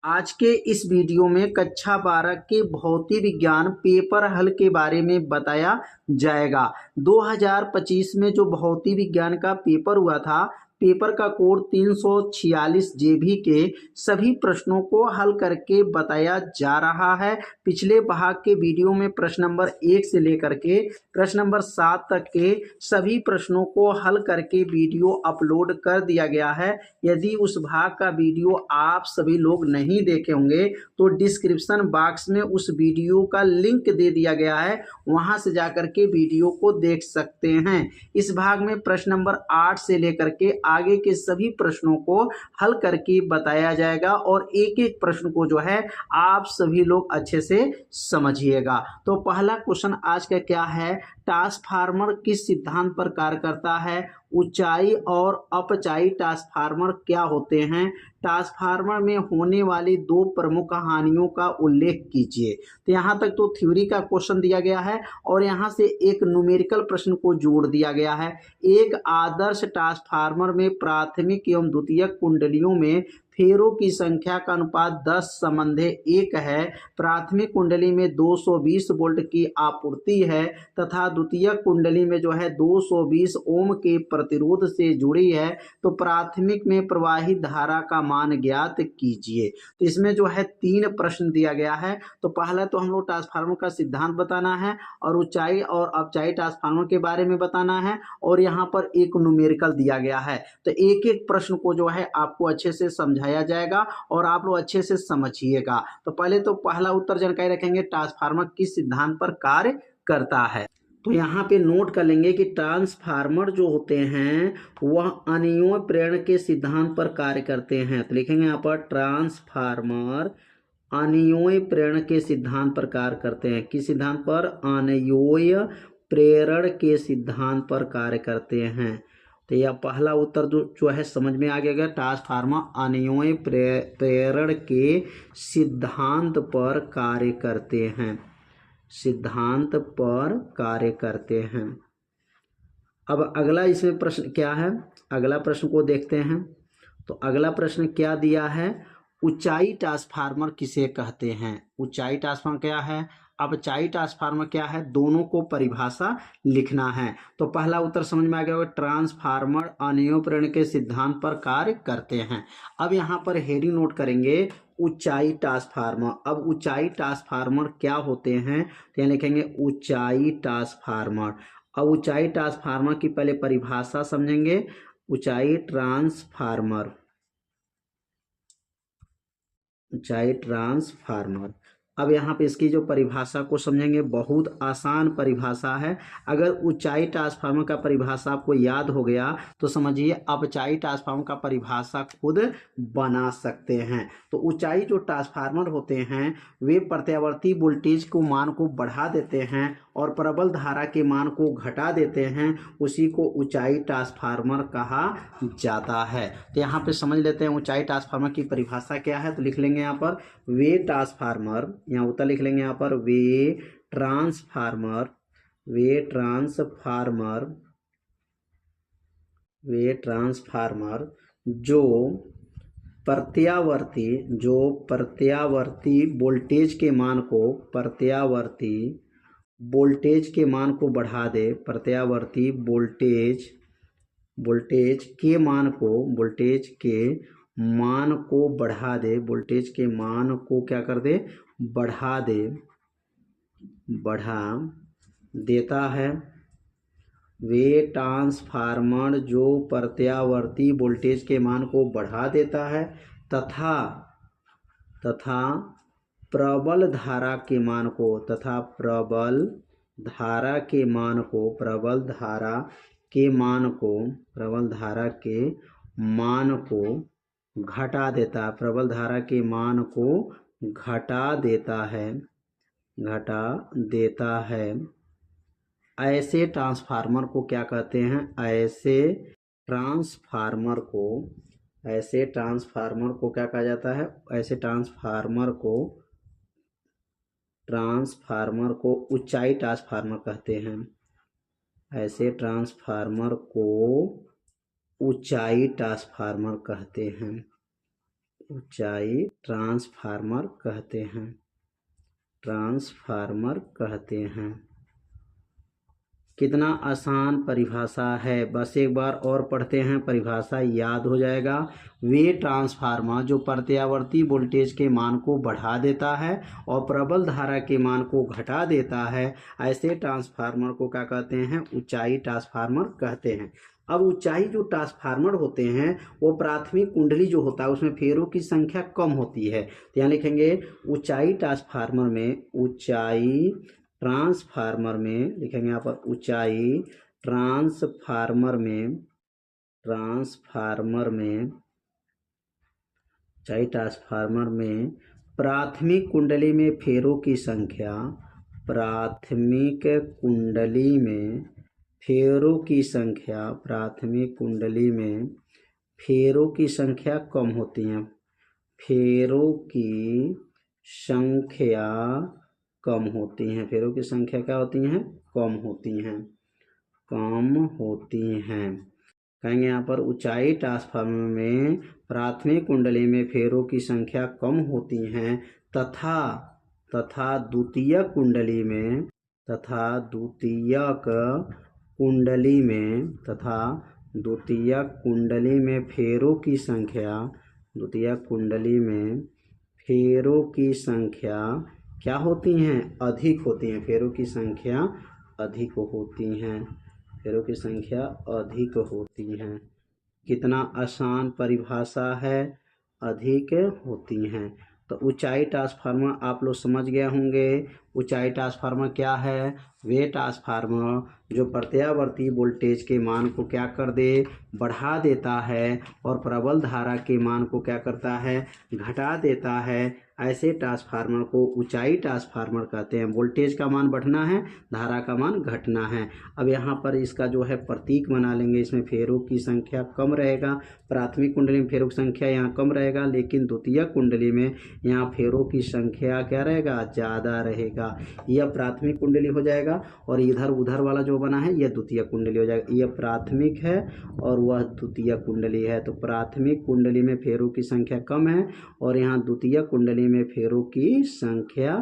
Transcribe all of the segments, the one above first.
आज के इस वीडियो में कक्षा 12 के भौतिक विज्ञान पेपर हल के बारे में बताया जाएगा। 2025 में जो भौतिक विज्ञान का पेपर हुआ था, पेपर का कोड 346 जेबी के सभी प्रश्नों को हल करके बताया जा रहा है। पिछले भाग के वीडियो में प्रश्न नंबर 1 से लेकर के प्रश्न नंबर 7 तक के सभी प्रश्नों को हल करके वीडियो अपलोड कर दिया गया है। यदि उस भाग का वीडियो आप सभी लोग नहीं देखे होंगे तो डिस्क्रिप्शन बॉक्स में उस वीडियो का लिंक दे दिया गया है, वहां से जाकर के वीडियो को देख सकते हैं। इस भाग में प्रश्न नंबर 8 से लेकर के आगे के सभी प्रश्नों को हल करके बताया जाएगा और एक एक प्रश्न को जो है आप सभी लोग अच्छे से समझिएगा। तो पहला क्वेश्चन आज का क्या है, ट्रांसफार्मर किस सिद्धांत पर कार्य करता है? ऊंचाई और अपचाई ट्रांसफार्मर क्या होते हैं? ट्रांसफार्मर में होने वाली दो प्रमुख हानियों का उल्लेख कीजिए। तो यहाँ तक तो थ्योरी का क्वेश्चन दिया गया है और यहाँ से एक न्यूमेरिकल प्रश्न को जोड़ दिया गया है। एक आदर्श ट्रांसफार्मर में प्राथमिक एवं द्वितीयक कुंडलियों में फेरों की संख्या का अनुपात 10:1 है। प्राथमिक कुंडली में 220 वोल्ट की आपूर्ति है तथा द्वितीयक कुंडली में जो है 220 ओम के प्रतिरोध से जुड़ी है। तो प्राथमिक में प्रवाहित धारा का मान ज्ञात कीजिए। तो इसमें जो है 3 प्रश्न दिया गया है। तो पहला तो हम लोग ट्रांसफार्मर का सिद्धांत बताना है और ऊंचाई और अपचाई ट्रांसफार्मर के बारे में बताना है और यहाँ पर एक न्यूमेरिकल दिया गया है। तो एक एक प्रश्न को जो है आपको अच्छे से समझाया जाएगा और आप लोग अच्छे से समझिएगा। तो पहले तो पहला उत्तर जानकारी रखेंगे, ट्रांसफार्मर किस सिद्धांत पर कार्य करता है। तो यहाँ पे नोट कर लेंगे कि ट्रांसफार्मर जो होते हैं वह अनियोय प्रेरण के सिद्धांत पर कार्य करते हैं। तो लिखेंगे यहाँ पर ट्रांसफार्मर अनियोय प्रेरण के सिद्धांत पर कार्य करते हैं। किस सिद्धांत पर? अनियोय प्रेरण के सिद्धांत पर कार्य करते हैं। तो यह पहला उत्तर जो है समझ में आ गया। ट्रांसफार्मर अनियोय प्रेरण के सिद्धांत पर कार्य करते हैं, सिद्धांत पर कार्य करते हैं। अब अगला इसमें प्रश्न क्या है, अगला प्रश्न को देखते हैं। तो अगला प्रश्न क्या दिया है, ऊंचाई ट्रांसफार्मर किसे कहते हैं? ऊंचाई ट्रांसफार्मर क्या है, अपचाई ट्रांसफार्मर क्या है, दोनों को परिभाषा लिखना है। तो पहला उत्तर समझ में आ गया होगा, ट्रांसफार्मर अनियोय प्रेरण के सिद्धांत पर कार्य करते हैं। अब यहाँ पर हेडिंग नोट करेंगे, ऊंचाई ट्रांसफार्मर। अब ऊंचाई ट्रांसफार्मर क्या होते हैं? तो यहाँ लिखेंगे ऊंचाई ट्रांसफार्मर। अब ऊंचाई ट्रांसफार्मर की पहले परिभाषा समझेंगे। ऊंचाई ट्रांसफार्मर, ऊंचाई ट्रांसफार्मर। अब यहाँ पे इसकी जो परिभाषा को समझेंगे, बहुत आसान परिभाषा है। अगर ऊंचाई ट्रांसफार्मर का परिभाषा आपको याद हो गया तो समझिए अपचाई ट्रांसफार्मर का परिभाषा खुद बना सकते हैं। तो ऊंचाई जो ट्रांसफार्मर होते हैं वे प्रत्यावर्ती वोल्टेज को मान को बढ़ा देते हैं और प्रबल धारा के मान को घटा देते हैं, उसी को ऊंचाई ट्रांसफार्मर कहा जाता है। तो यहाँ पे समझ लेते हैं ऊंचाई ट्रांसफार्मर की परिभाषा क्या है। तो लिख लेंगे यहाँ पर वे ट्रांसफार्मर, यहाँ उत्तर लिख लेंगे यहाँ पर वे ट्रांसफार्मर, वे ट्रांसफार्मर, वे ट्रांसफार्मर जो प्रत्यावर्ती वोल्टेज के मान को, प्रत्यावर्ती वोल्टेज के मान को बढ़ा दे, प्रत्यावर्ती वोल्टेज के मान को, वोल्टेज के मान को बढ़ा दे, वोल्टेज के मान को क्या कर दे? बढ़ा दे, बढ़ा देता है। वे ट्रांसफार्मर जो प्रत्यावर्ती वोल्टेज के मान को बढ़ा देता है तथा प्रबल धारा के मान को, तथा प्रबल धारा के मान को, प्रबल धारा के मान को, प्रबल धारा के मान को घटा देता, प्रबल धारा के मान को घटा देता है, घटा देता है। ऐसे ट्रांसफार्मर को क्या कहते हैं? ऐसे ट्रांसफार्मर को, ऐसे ट्रांसफार्मर को क्या कहा जाता है? ऐसे ट्रांसफार्मर को ऊंचाई ट्रांसफार्मर कहते हैं। ऐसे ट्रांसफार्मर को ऊंचाई ट्रांसफार्मर कहते हैं, ऊंचाई ट्रांसफार्मर कहते हैं, ट्रांसफार्मर कहते हैं। कितना आसान परिभाषा है, बस एक बार और पढ़ते हैं, परिभाषा याद हो जाएगा। वे ट्रांसफार्मर जो प्रत्यावर्ती वोल्टेज के मान को बढ़ा देता है और प्रबल धारा के मान को घटा देता है, ऐसे ट्रांसफार्मर को क्या कहते हैं? ऊंचाई ट्रांसफार्मर कहते हैं। अब ऊंचाई जो ट्रांसफार्मर होते हैं वो प्राथमिक कुंडली जो होता है उसमें फेरों की संख्या कम होती है। तो यहाँ लिखेंगे ऊंचाई ट्रांसफार्मर में, ऊंचाई ट्रांसफार्मर में लिखेंगे यहाँ पर ऊंचाई ट्रांसफार्मर में, ट्रांसफार्मर में, ऊंचाई ट्रांसफार्मर में प्राथमिक कुंडली में फेरों की संख्या, प्राथमिक कुंडली में फेरों की संख्या, प्राथमिक कुंडली में फेरों की संख्या कम होती है, फेरों की संख्या कम होती हैं, फेरों की संख्या क्या होती हैं? कम होती हैं, कम होती हैं। कहेंगे यहाँ पर ऊंचाई ट्रांसफार्मर में प्राथमिक कुंडली में फेरों की संख्या कम होती हैं तथा द्वितीयक कुंडली में, तथा द्वितीयक कुंडली में, तथा द्वितीयक कुंडली में फेरों की संख्या, द्वितीयक कुंडली में फेरों की संख्या क्या होती हैं? अधिक होती हैं, फेरों की संख्या अधिक होती हैं, फेरों की संख्या अधिक होती हैं। कितना आसान परिभाषा है, अधिक होती हैं। तो ऊंचाई ट्रांसफार्मर आप लोग समझ गए होंगे। ऊंचाई ट्रांसफार्मर क्या है? वे ट्रांसफार्मर जो प्रत्यावर्ती वोल्टेज के मान को क्या कर दे? बढ़ा देता है और प्रबल धारा के मान को क्या करता है? घटा देता है। ऐसे ट्रांसफार्मर को ऊंचाई ट्रांसफार्मर कहते हैं। वोल्टेज का मान बढ़ना है, धारा का मान घटना है। अब यहाँ पर इसका जो है प्रतीक बना लेंगे, इसमें फेरों की संख्या कम रहेगा, प्राथमिक कुंडली में फेरों की संख्या यहाँ कम रहेगा, लेकिन द्वितीयक कुंडली में यहाँ फेरों की संख्या क्या रहेगा? ज़्यादा रहेगा। यह प्राथमिक कुंडली हो जाएगा और इधर उधर वाला जो बना है यह द्वितीयक कुंडली हो जाएगा। यह प्राथमिक है और वह द्वितीयक कुंडली है। तो प्राथमिक कुंडली में फेरों की संख्या कम है और यहाँ द्वितीयक कुंडली में फेरों की संख्या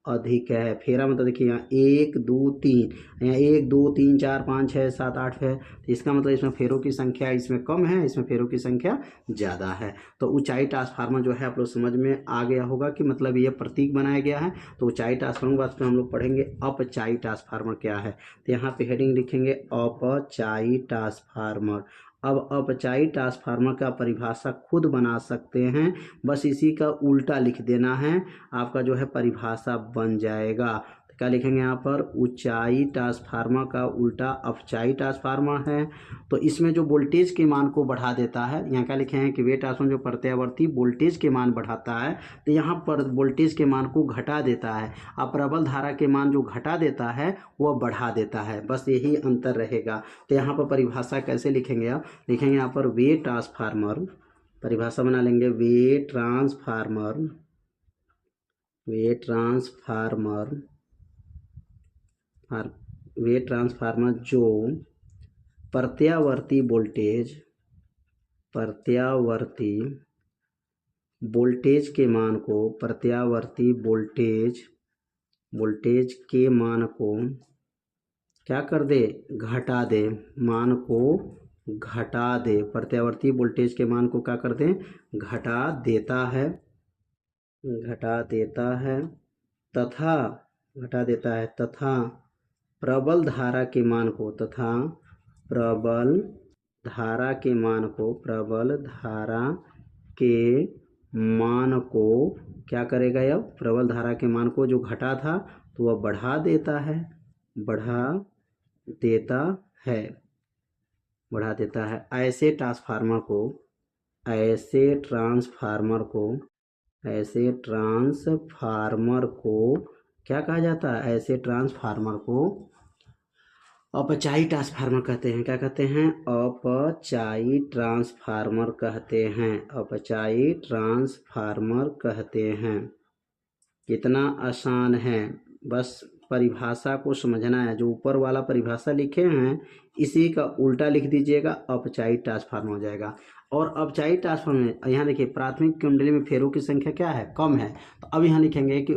अधिक है। फेरा मतलब देखिए यहाँ 1 2 3, यहाँ 1 2 3 4 5 6 7 8 है, तो इसका मतलब इसमें फेरों की संख्या इसमें कम है, इसमें फेरों की संख्या ज़्यादा है। तो ऊंचाई ट्रांसफार्मर जो है आप लोग समझ में आ गया होगा कि मतलब ये प्रतीक बनाया गया है। तो ऊंचाई ट्रांसफार्मर बाद में हम लोग पढ़ेंगे अपचाई ट्रांसफार्मर क्या है। तो यहाँ पे हेडिंग लिखेंगे अपचाई ट्रांसफार्मर। अब अपचाई ट्रांसफार्मर का परिभाषा खुद बना सकते हैं, बस इसी का उल्टा लिख देना है, आपका जो है परिभाषा बन जाएगा। तो क्या लिखेंगे यहाँ पर? ऊंचाई ट्रांसफार्मर का उल्टा अपचाई ट्रांसफार्मर है। तो इसमें जो वोल्टेज के मान को बढ़ा देता है, यहाँ क्या लिखे हैं कि वे ट्रांसफार्मर जो प्रत्यावर्ती वोल्टेज के मान बढ़ाता है, तो यहाँ पर वोल्टेज के मान को घटा देता है। अब प्रबल धारा के मान जो घटा देता है वह बढ़ा देता है, बस यही अंतर रहेगा। तो यहाँ पर परिभाषा कैसे लिखेंगे? आप लिखेंगे यहाँ पर वे ट्रांसफार्मर, परिभाषा बना लेंगे वे ट्रांसफार्मर, वे ट्रांसफार्मर, वे ट्रांसफार्मर जो प्रत्यावर्ती वोल्टेज, प्रत्यावर्ती वोल्टेज के मान को, प्रत्यावर्ती वोल्टेज के मान को क्या कर दे? घटा दे, मान को घटा दे, प्रत्यावर्ती वोल्टेज के मान को क्या कर दे? घटा देता है, घटा देता है तथा, घटा देता है तथा प्रबल धारा के मान को, तथा प्रबल धारा के मान को, प्रबल धारा के मान को क्या करेगा? यह प्रबल धारा के मान को जो घटा था तो वह बढ़ा देता है, बढ़ा देता है, बढ़ा देता है। ऐसे ट्रांसफार्मर को, ऐसे ट्रांसफार्मर को, ऐसे ट्रांसफार्मर को क्या कहा जाता है? ऐसे ट्रांसफार्मर को अपचाई ट्रांसफार्मर कहते हैं। क्या कहते हैं? अपचाई ट्रांसफार्मर कहते हैं, अपचाई ट्रांसफार्मर कहते हैं। कितना आसान है, बस परिभाषा को समझना है। जो ऊपर वाला परिभाषा लिखे हैं इसी का उल्टा लिख दीजिएगा, अपचाई ट्रांसफार्मर हो जाएगा। और अपचायी ट्रांसफार्मर में यहाँ देखिए प्राथमिक कुंडली में फेरों की संख्या क्या है, कम है। तो अब यहाँ लिखेंगे कि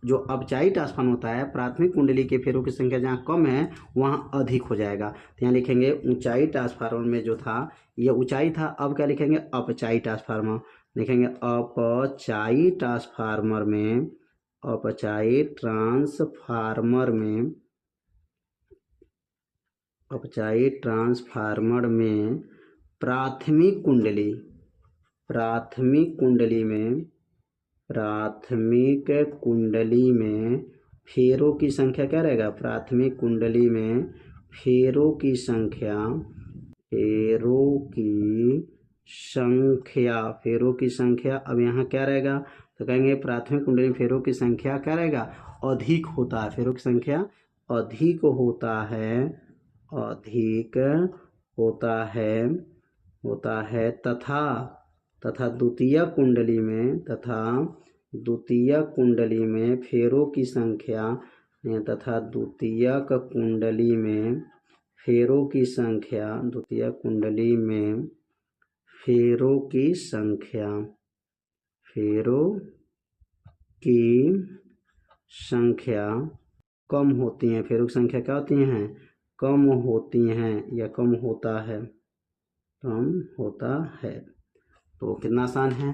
जो अपचायी ट्रांसफार्मर होता है प्राथमिक कुंडली के फेरों की संख्या जहाँ कम है वहाँ अधिक हो जाएगा। तो यहाँ लिखेंगे ऊंचाई ट्रांसफार्मर में जो था ये ऊंचाई था, अब क्या लिखेंगे अपचायी ट्रांसफार्मर लिखेंगे। अपचायी ट्रांसफार्मर में, अपचायी ट्रांसफार्मर में, अपचायी ट्रांसफार्मर में प्राथमिक कुंडली, प्राथमिक कुंडली में, प्राथमिक कुंडली में फेरों की संख्या क्या रहेगा, प्राथमिक कुंडली में फेरों की संख्या, फेरों की संख्या, फेरों की संख्या। अब यहाँ क्या रहेगा, तो कहेंगे प्राथमिक कुंडली में फेरों की संख्या क्या रहेगा, अधिक होता है, फेरों की संख्या अधिक होता है, अधिक होता है तथा द्वितीय कुंडली में, तथा द्वितीय कुंडली में फेरों की संख्या, तथा द्वितीयक कुंडली में फेरों की संख्या, द्वितीय कुंडली में फेरों की संख्या, फेरों की संख्या कम होती हैं, फेरों की संख्या क्या होती हैं, कम होती हैं या कम होता है, कम होता है। तो कितना आसान है।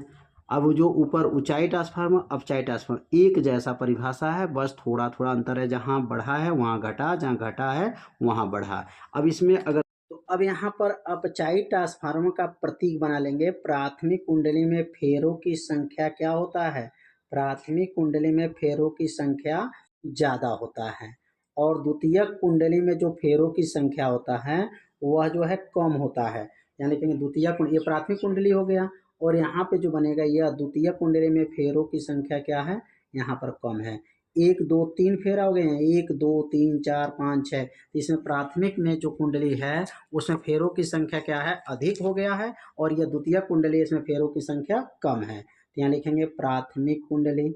अब जो ऊपर ऊंचाई ट्रांसफार्मर अपचाई ट्रांसफार्मर एक जैसा परिभाषा है, बस थोड़ा थोड़ा अंतर है, जहाँ बढ़ा है वहाँ घटा, जहाँ घटा है वहाँ बढ़ा। अब इसमें अगर तो अब यहाँ पर अपचाई ट्रांसफार्मर का प्रतीक बना लेंगे। प्राथमिक कुंडली में फेरों की संख्या क्या होता है, प्राथमिक कुंडली में फेरों की संख्या ज़्यादा होता है, और द्वितीय कुंडली में जो फेरों की संख्या होता है वह जो है कम होता है। यानी कि द्वितीय कुंडली, ये प्राथमिक कुंडली हो गया, और यहाँ पे जो बनेगा यह द्वितीय कुंडली में फेरों की संख्या क्या है, यहाँ पर कम है। 1 2 3 फेरा हो गए हैं, 1 2 3 4 5 6। इसमें प्राथमिक में जो कुंडली है उसमें फेरों की संख्या क्या है, अधिक हो गया है, और यह द्वितीय कुंडली इसमें फेरों की संख्या कम है। तो यहाँ लिखेंगे प्राथमिक कुंडली,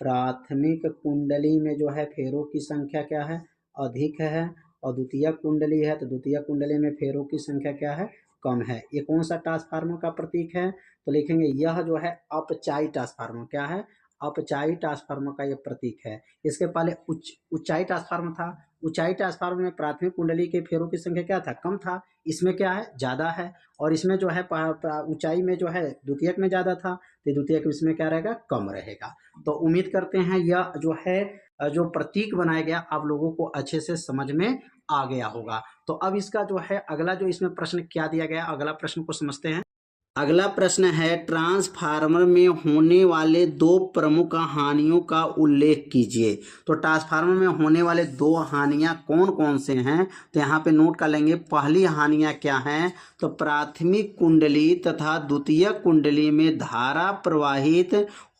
प्राथमिक कुंडली में जो है फेरों की संख्या क्या है, अधिक है, और द्वितीय कुंडली है तो द्वितीय कुंडली में फेरों की संख्या क्या है, कम है। ये कौन सा ट्रांसफार्मर का प्रतीक है, तो लिखेंगे यह जो है अपचायी ट्रांसफार्मर, क्या है, अपचायी ट्रांसफार्मर का यह प्रतीक है। इसके पहले ऊंचाई ट्रांसफार्मर था। ऊंचाई ट्रांसफार्मर में प्राथमिक कुंडली के फेरों की संख्या क्या था, कम था, इसमें क्या है ज़्यादा है, और इसमें जो है ऊंचाई में जो है द्वितीयक में ज़्यादा था, तो द्वितीयक इसमें क्या रहेगा, कम रहेगा। तो उम्मीद करते हैं यह जो है जो प्रतीक बनाया गया आप लोगों को अच्छे से समझ में आ गया होगा। तो अब इसका जो है अगला जो इसमें प्रश्न क्या दिया गया, अगला प्रश्न को समझते हैं। अगला प्रश्न है ट्रांसफार्मर में होने वाले 2 प्रमुख हानियों का उल्लेख कीजिए। तो ट्रांसफार्मर में होने वाले 2 हानियां कौन कौन से हैं, तो यहाँ पे नोट कर लेंगे। पहली हानियां क्या हैं, तो प्राथमिक कुंडली तथा द्वितीय कुंडली में धारा प्रवाहित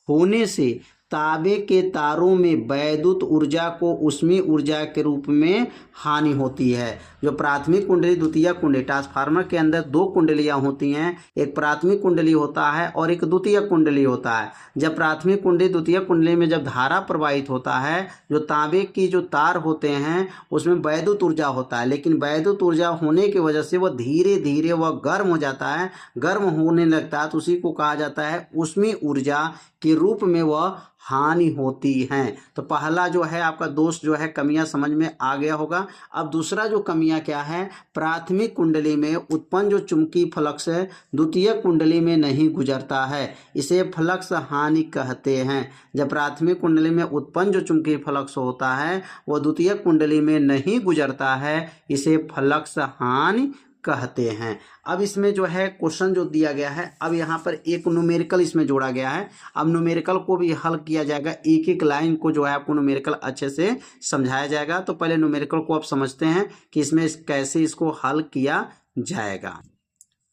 होने से तांबे के तारों में वैद्युत ऊर्जा को ऊष्मीय ऊर्जा के रूप में हानि होती है। जो प्राथमिक कुंडली द्वितीय कुंडली, ट्रांसफार्मर के अंदर 2 कुंडलियां होती हैं, एक प्राथमिक कुंडली होता है और एक द्वितीय कुंडली होता है। जब प्राथमिक कुंडली द्वितीय कुंडली में जब धारा प्रवाहित होता है, जो तांबे की जो तार होते हैं उसमें वैद्युत ऊर्जा होता है, लेकिन वैद्युत ऊर्जा होने की वजह से वह धीरे धीरे वह गर्म हो जाता है, गर्म होने लगता है, तो उसी को कहा जाता है ऊष्मीय ऊर्जा के रूप में वह हानि होती हैं। तो पहला जो है आपका दोष जो है कमियां समझ में आ गया होगा। अब दूसरा जो कमियां क्या है, प्राथमिक कुंडली में उत्पन्न जो चुंबकीय फ्लक्स है द्वितीय कुंडली में नहीं गुजरता है, इसे फ्लक्स हानि कहते हैं। जब प्राथमिक कुंडली में उत्पन्न जो चुंबकीय फ्लक्स होता है वह द्वितीय कुंडली में नहीं गुजरता है, इसे फ्लक्स हानि कहते हैं। अब इसमें जो है क्वेश्चन जो दिया गया है, अब यहाँ पर एक न्यूमेरिकल इसमें जोड़ा गया है। अब न्यूमेरिकल को भी हल किया जाएगा, एक एक लाइन को जो है आपको न्यूमेरिकल अच्छे से समझाया जाएगा। तो पहले न्यूमेरिकल को आप समझते हैं कि इसमें कैसे इसको हल किया जाएगा।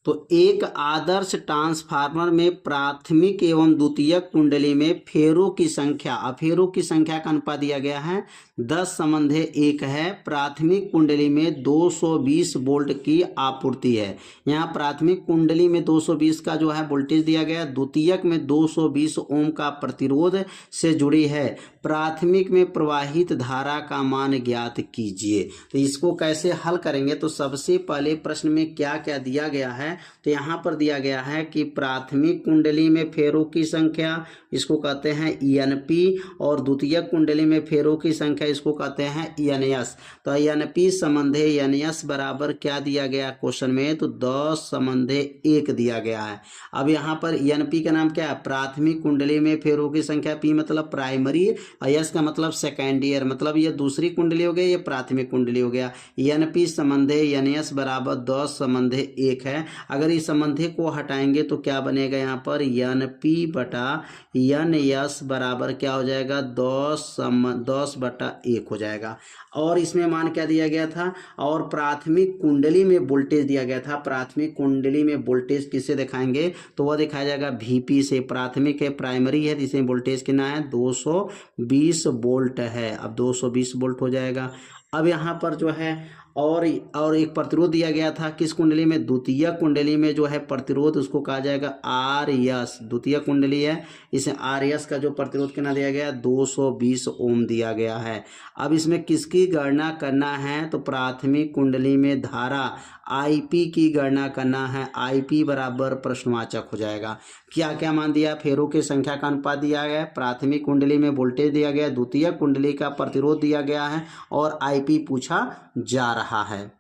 तो एक आदर्श ट्रांसफार्मर में प्राथमिक एवं द्वितीयक कुंडली में फेरों की संख्या, फेरों की संख्या का अनुपात दिया गया है 10 समन्वय 1 है। प्राथमिक कुंडली में 220 वोल्ट की आपूर्ति है। यहाँ प्राथमिक कुंडली में 220 का जो है वोल्टेज दिया गया, द्वितीयक में 220 ओम का प्रतिरोध से जुड़ी है। प्राथमिक में प्रवाहित धारा का मान ज्ञात कीजिए। तो इसको कैसे हल करेंगे, तो सबसे पहले प्रश्न में क्या क्या दिया गया है, तो यहाँ पर दिया गया है कि प्राथमिक कुंडली में फेरों की संख्या, इसको कहते हैं ENP, और द्वितीय कुंडली में फेरों की संख्या, इसको कहते हैं ENS। तो ENP समन्वय NS बराबर क्या दिया गया क्वेश्चन में, तो 10 समन्वय 1 दिया गया है। अब यहाँ पर ENP का नाम क्या है, प्राथमिक कुंडली में फेरों की संख्या, P मतलब प्राइमरी, S का मतलब सेकेंडियर, मतलब ये दूसरी कुंडली हो गई, ये प्राथमिक कुंडली हो गया। ENP समन्वय NS बराबर 10 समन्वय 1 है। अगर इस समन्वय को हटाएंगे तो क्या बनेगा, यहाँ पर NP बटा NS बराबर क्या हो जाएगा, 10 बटा 1 हो जाएगा। और इसमें मान क्या दिया गया था, और प्राथमिक कुंडली में वोल्टेज दिया गया था। प्राथमिक कुंडली में वोल्टेज किससे दिखाएंगे, तो वह दिखाया जाएगा VP से। प्राथमिक है, प्राइमरी है, इसमें वोल्टेज कितना है, 220 वोल्ट है। अब 220 वोल्ट हो जाएगा। अब यहाँ पर जो है और एक प्रतिरोध दिया गया था किस कुंडली में, द्वितीय कुंडली में जो है प्रतिरोध, उसको कहा जाएगा RS। द्वितीय कुंडली है, इसे RS का जो प्रतिरोध कितना दिया गया, 220 ओम दिया गया है। अब इसमें किसकी गणना करना है, तो प्राथमिक कुंडली में धारा IP की गणना करना है। IP बराबर प्रश्नवाचक हो जाएगा। क्या क्या मान दिया, फेरों की संख्या का अनुपात दिया गया है, प्राथमिक कुंडली में वोल्टेज दिया गया, द्वितीय कुंडली का प्रतिरोध दिया गया है, और IP पूछा जा रहा है।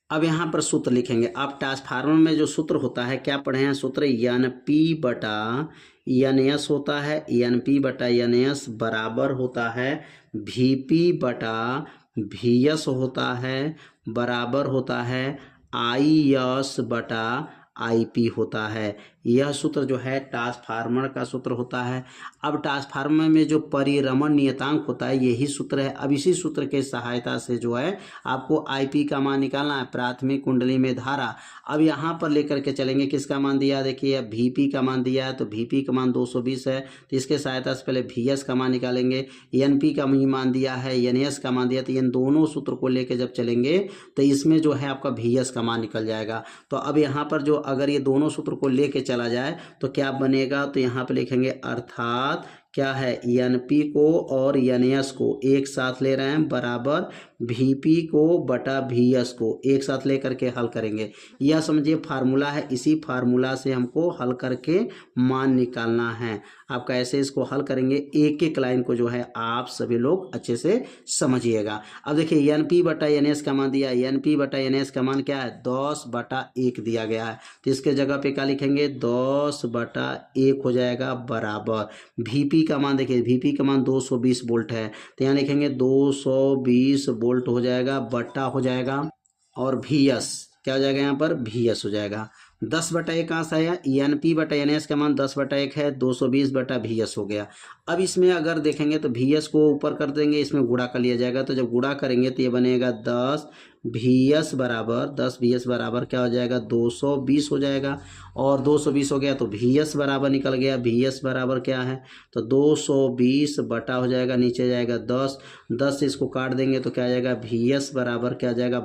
अब यहाँ पर सूत्र लिखेंगे। आप ट्रांसफार्मर में जो सूत्र होता है, क्या पढ़े हैं सूत्र, NP बटा NS होता है। NP बटा NS बराबर होता है VP बटा VS होता है, बराबर होता है IS बटा IP होता है। यह सूत्र जो है ट्रांसफार्मर का सूत्र होता है। अब ट्रांसफार्मर में जो परिरमण नियतांक होता है, यही सूत्र है। अब इसी सूत्र के सहायता से जो है आपको IP का मान निकालना है, प्राथमिक कुंडली में धारा। अब यहाँ पर लेकर के चलेंगे, किसका मान दिया, देखिए VP का मान दिया है, तो VP का मान 220 है, तो इसके सहायता से पहले VS का मान निकालेंगे। NP का मान दिया है, NS का मान दिया, तो इन दोनों सूत्र को लेकर जब चलेंगे तो इसमें जो है आपका VS का मान निकल जाएगा। तो अब यहाँ पर जो अगर ये दोनों सूत्र को लेके चला जाए तो क्या बनेगा, तो यहाँ पे लिखेंगे अर्थात क्या है, NP को और NS को एक साथ ले रहे हैं, बराबर VP को बटा VS को एक साथ लेकर के हल करेंगे। यह समझिए फार्मूला है, इसी फार्मूला से हमको हल करके मान निकालना है। आप कैसे इसको हल करेंगे, एक एक लाइन को जो है आप सभी लोग अच्छे से समझिएगा। अब देखिए NP बटा NS का मान दिया, NP बटा NS का मान क्या है, 10 बटा 1 दिया गया है, तो इसके जगह पे क्या लिखेंगे, 10 बटा 1 हो जाएगा, बराबर VP का मान, देखिए VP का मान 220 वोल्ट है, तो यहाँ लिखेंगे 220 वोल्ट हो जाएगा, बटा हो जाएगा, और VS क्या हो जाएगा, यहाँ पर VS हो जाएगा। 10 बटा 1 कहाँ से आया, NP बटा NS का मान 10 बटा 1 है, 220 बटा VS हो गया। अब इसमें अगर देखेंगे तो VS को ऊपर कर देंगे, इसमें गुणा कर लिया जाएगा, तो जब गुणा करेंगे तो ये बनेगा 10 VS बराबर क्या हो जाएगा, 220 हो जाएगा, और 220 हो गया तो VS बराबर निकल गया। VS बराबर क्या है, तो 220 बटा हो जाएगा, नीचे जाएगा 10 से इसको काट देंगे तो क्या आ जाएगा, VS बराबर क्या आ जाएगा,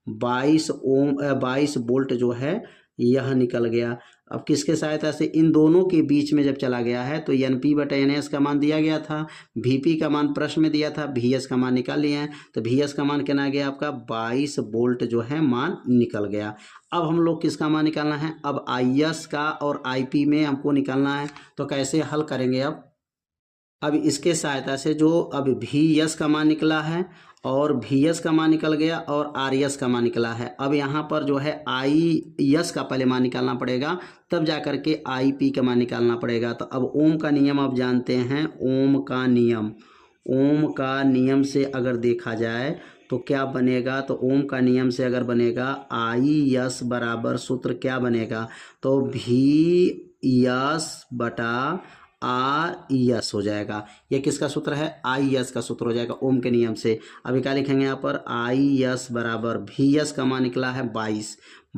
22 वोल्ट जो है यह निकल गया। अब किसके सहायता से, इन दोनों के बीच में जब चला गया है तो NP बटा NS का मान दिया गया था, VP का मान प्रश्न में दिया था, VS का मान निकाल लिए हैं, तो VS का मान कितना गया आपका, 22 वोल्ट जो है मान निकल गया। अब हम लोग किसका मान निकालना है, अब IS का और IP में हमको निकालना है, तो कैसे हल करेंगे। अब इसके सहायता से जो अब VS का मान निकला है और VS का मान निकल गया और RS का मान निकला है। अब यहाँ पर जो है IS का पहले मान निकालना पड़ेगा, तब जा कर के IP का मान निकालना पड़ेगा। तो अब ओम का नियम आप जानते हैं, ओम का नियम से अगर देखा जाए तो क्या बनेगा, तो ओम का नियम से अगर बनेगा IS बराबर सूत्र क्या बनेगा, तो VS बटा आई एस हो जाएगा। ये किसका सूत्र है? आई एस का सूत्र हो जाएगा ओम के नियम से। अभी क्या लिखेंगे यहाँ पर? आई एस बराबर वी एस का मान निकला है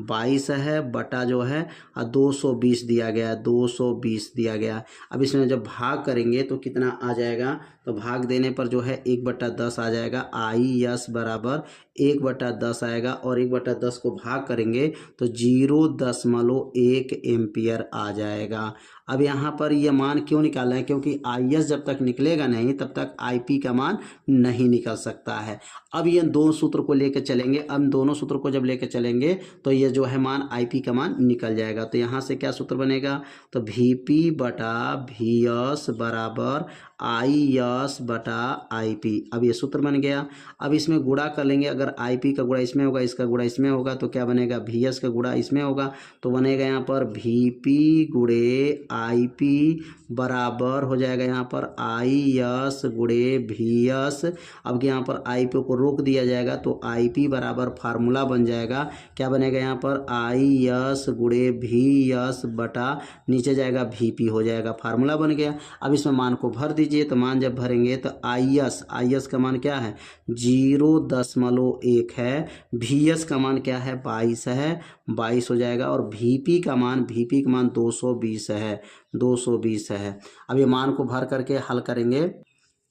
22 है बटा जो है 220 दिया गया, 220 दिया गया। अब इसमें जब भाग करेंगे तो कितना आ जाएगा? तो भाग देने पर जो है 1/10 आ जाएगा। आई एस बराबर 1/10 आएगा और 1/10 को भाग करेंगे तो 0.1 एम्पियर आ जाएगा। अब यहाँ पर ये मान क्यों निकालना है? क्योंकि आई एस जब तक निकलेगा नहीं तब तक आई पी का मान नहीं निकल सकता है। अब ये दो सूत्र को लेकर चलेंगे। अब दोनों सूत्र को जब लेकर चलेंगे तो ये जो है मान आई पी का मान निकल जाएगा। तो यहाँ से क्या सूत्र बनेगा? तो वी पी बटा वी एस बराबर आई एस बटा आई पी। अब ये सूत्र बन गया। अब इसमें गुणा कर लेंगे। अगर आई पी का गुणा इसमें होगा, इसका गुणा इसमें होगा तो क्या बनेगा? वी एस का गुणा इसमें होगा तो बनेगा यहाँ पर वी पी गुणे आई पी बराबर हो जाएगा यहाँ पर आई एस गुणे वी एस। अब यहाँ पर आई पी को रोक दिया जाएगा तो आई पी बराबर फार्मूला बन जाएगा। क्या बनेगा यहाँ पर? आई एस गुणे वी एस बटा नीचे जाएगा वी पी हो जाएगा, फार्मूला बन गया। अब इसमें मान को भर दीजिए तो मान जब भरेंगे तो आई एस का मान क्या है? 0.1 है। वी एस का मान क्या है? 22 है, 22 हो जाएगा। और वी पी का मान 220 है, 220 है। अब ये मान को भर करके हल करेंगे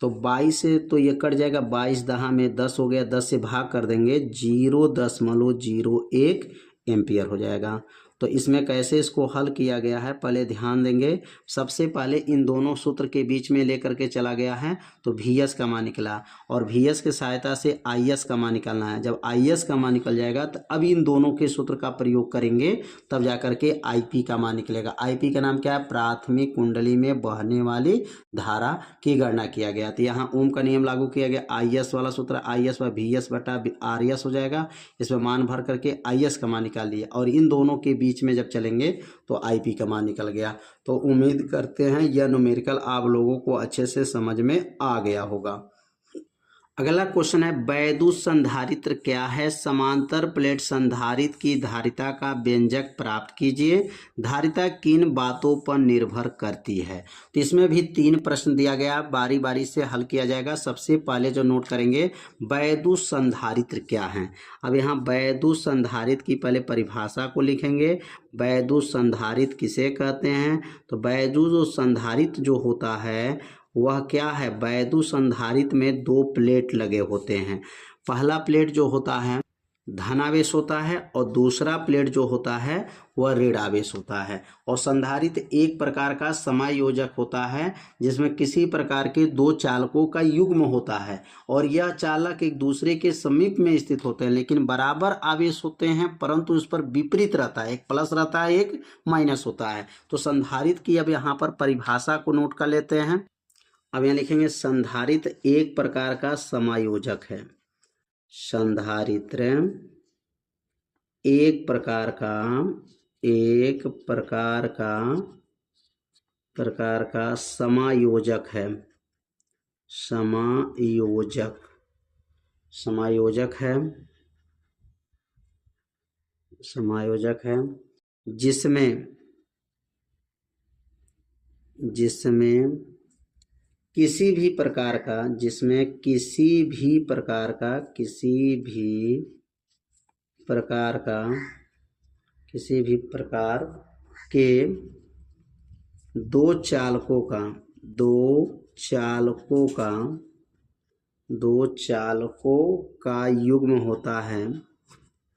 तो 22 से तो ये कट जाएगा, 22 दहा में 10 हो गया, 10 से भाग कर देंगे 0.01 एम्पियर हो जाएगा। तो इसमें कैसे इसको हल किया गया है पहले ध्यान देंगे। सबसे पहले इन दोनों सूत्र के बीच में लेकर के चला गया है तो वी एस का मान निकला और वी एस की सहायता से आई एस का मान निकालना है। जब आई एस का मान निकल जाएगा तो अब इन दोनों के सूत्र का प्रयोग करेंगे तब जा करके आई पी का मान निकलेगा। आई पी का नाम क्या है? प्राथमिक कुंडली में बहने वाली धारा की गणना किया गया। तो यहाँ ओम का नियम लागू किया गया। आई एस वाला सूत्र आई एस व वी एस बटा आर एस हो जाएगा। इसमें मान भर करके आई एस का मान निकाल लिया और इन दोनों के बीच में जब चलेंगे तो आई पी का मान निकल गया। तो उम्मीद करते हैं यह न्यूमेरिकल आप लोगों को अच्छे से समझ में आ गया होगा। अगला क्वेश्चन है वैद्युत संधारित्र क्या है? समांतर प्लेट संधारित्र की धारिता का व्यंजक प्राप्त कीजिए। धारिता किन बातों पर निर्भर करती है? तो इसमें भी 3 प्रश्न दिया गया, बारी बारी से हल किया जाएगा। सबसे पहले जो नोट करेंगे वैद्युत संधारित्र क्या है। अब यहाँ वैद्युत संधारित्र की पहले परिभाषा को लिखेंगे। वैद्युत संधारित्र किसे कहते हैं? तो वैद्युत संधारित्र जो होता है वह क्या है? वैद्युत संधारित्र में 2 प्लेट लगे होते हैं। पहला प्लेट जो होता है धनावेश होता है और दूसरा प्लेट जो होता है वह ऋणावेश होता है। और संधारित्र एक प्रकार का समायोजक होता है जिसमें किसी प्रकार के 2 चालकों का युग्म होता है और यह चालक एक दूसरे के समीप में स्थित होते हैं लेकिन बराबर आवेश होते हैं, परंतु इस पर विपरीत रहता है, एक प्लस रहता है एक माइनस होता है। तो संधारित्र की अब यहाँ पर परिभाषा को नोट कर लेते हैं। अब यहाँ लिखेंगे संधारित्र एक प्रकार का समायोजक है। संधारित्र एक प्रकार का समायोजक है। समायोजक है जिसमें किसी भी प्रकार के 2 चालकों का युग्म होता है।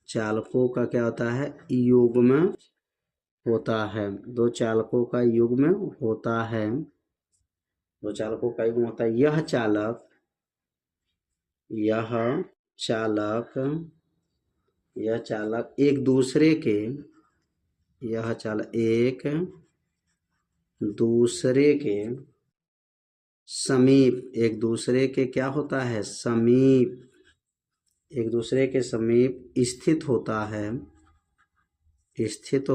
चालकों का क्या होता है? युग्म होता है। 2 चालकों का युग्म होता है। 2 चालकों का युग्म होता है। यह चालक एक दूसरे के समीप, एक दूसरे के क्या होता है? समीप, एक दूसरे के समीप स्थित होता है, स्थित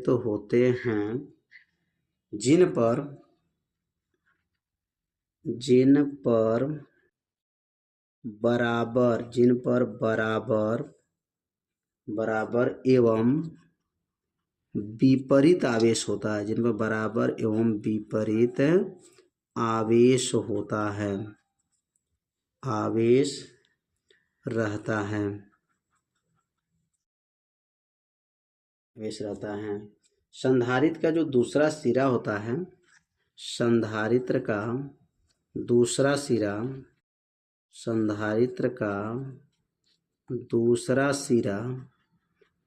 होते हैं जिन पर बराबर एवं विपरीत आवेश होता है, जिन पर बराबर एवं विपरीत आवेश होता है, आवेश रहता है, आवेश रहता है। संधारित्र का जो दूसरा सिरा होता है, संधारित्र का दूसरा सिरा, संधारित्र का दूसरा सिरा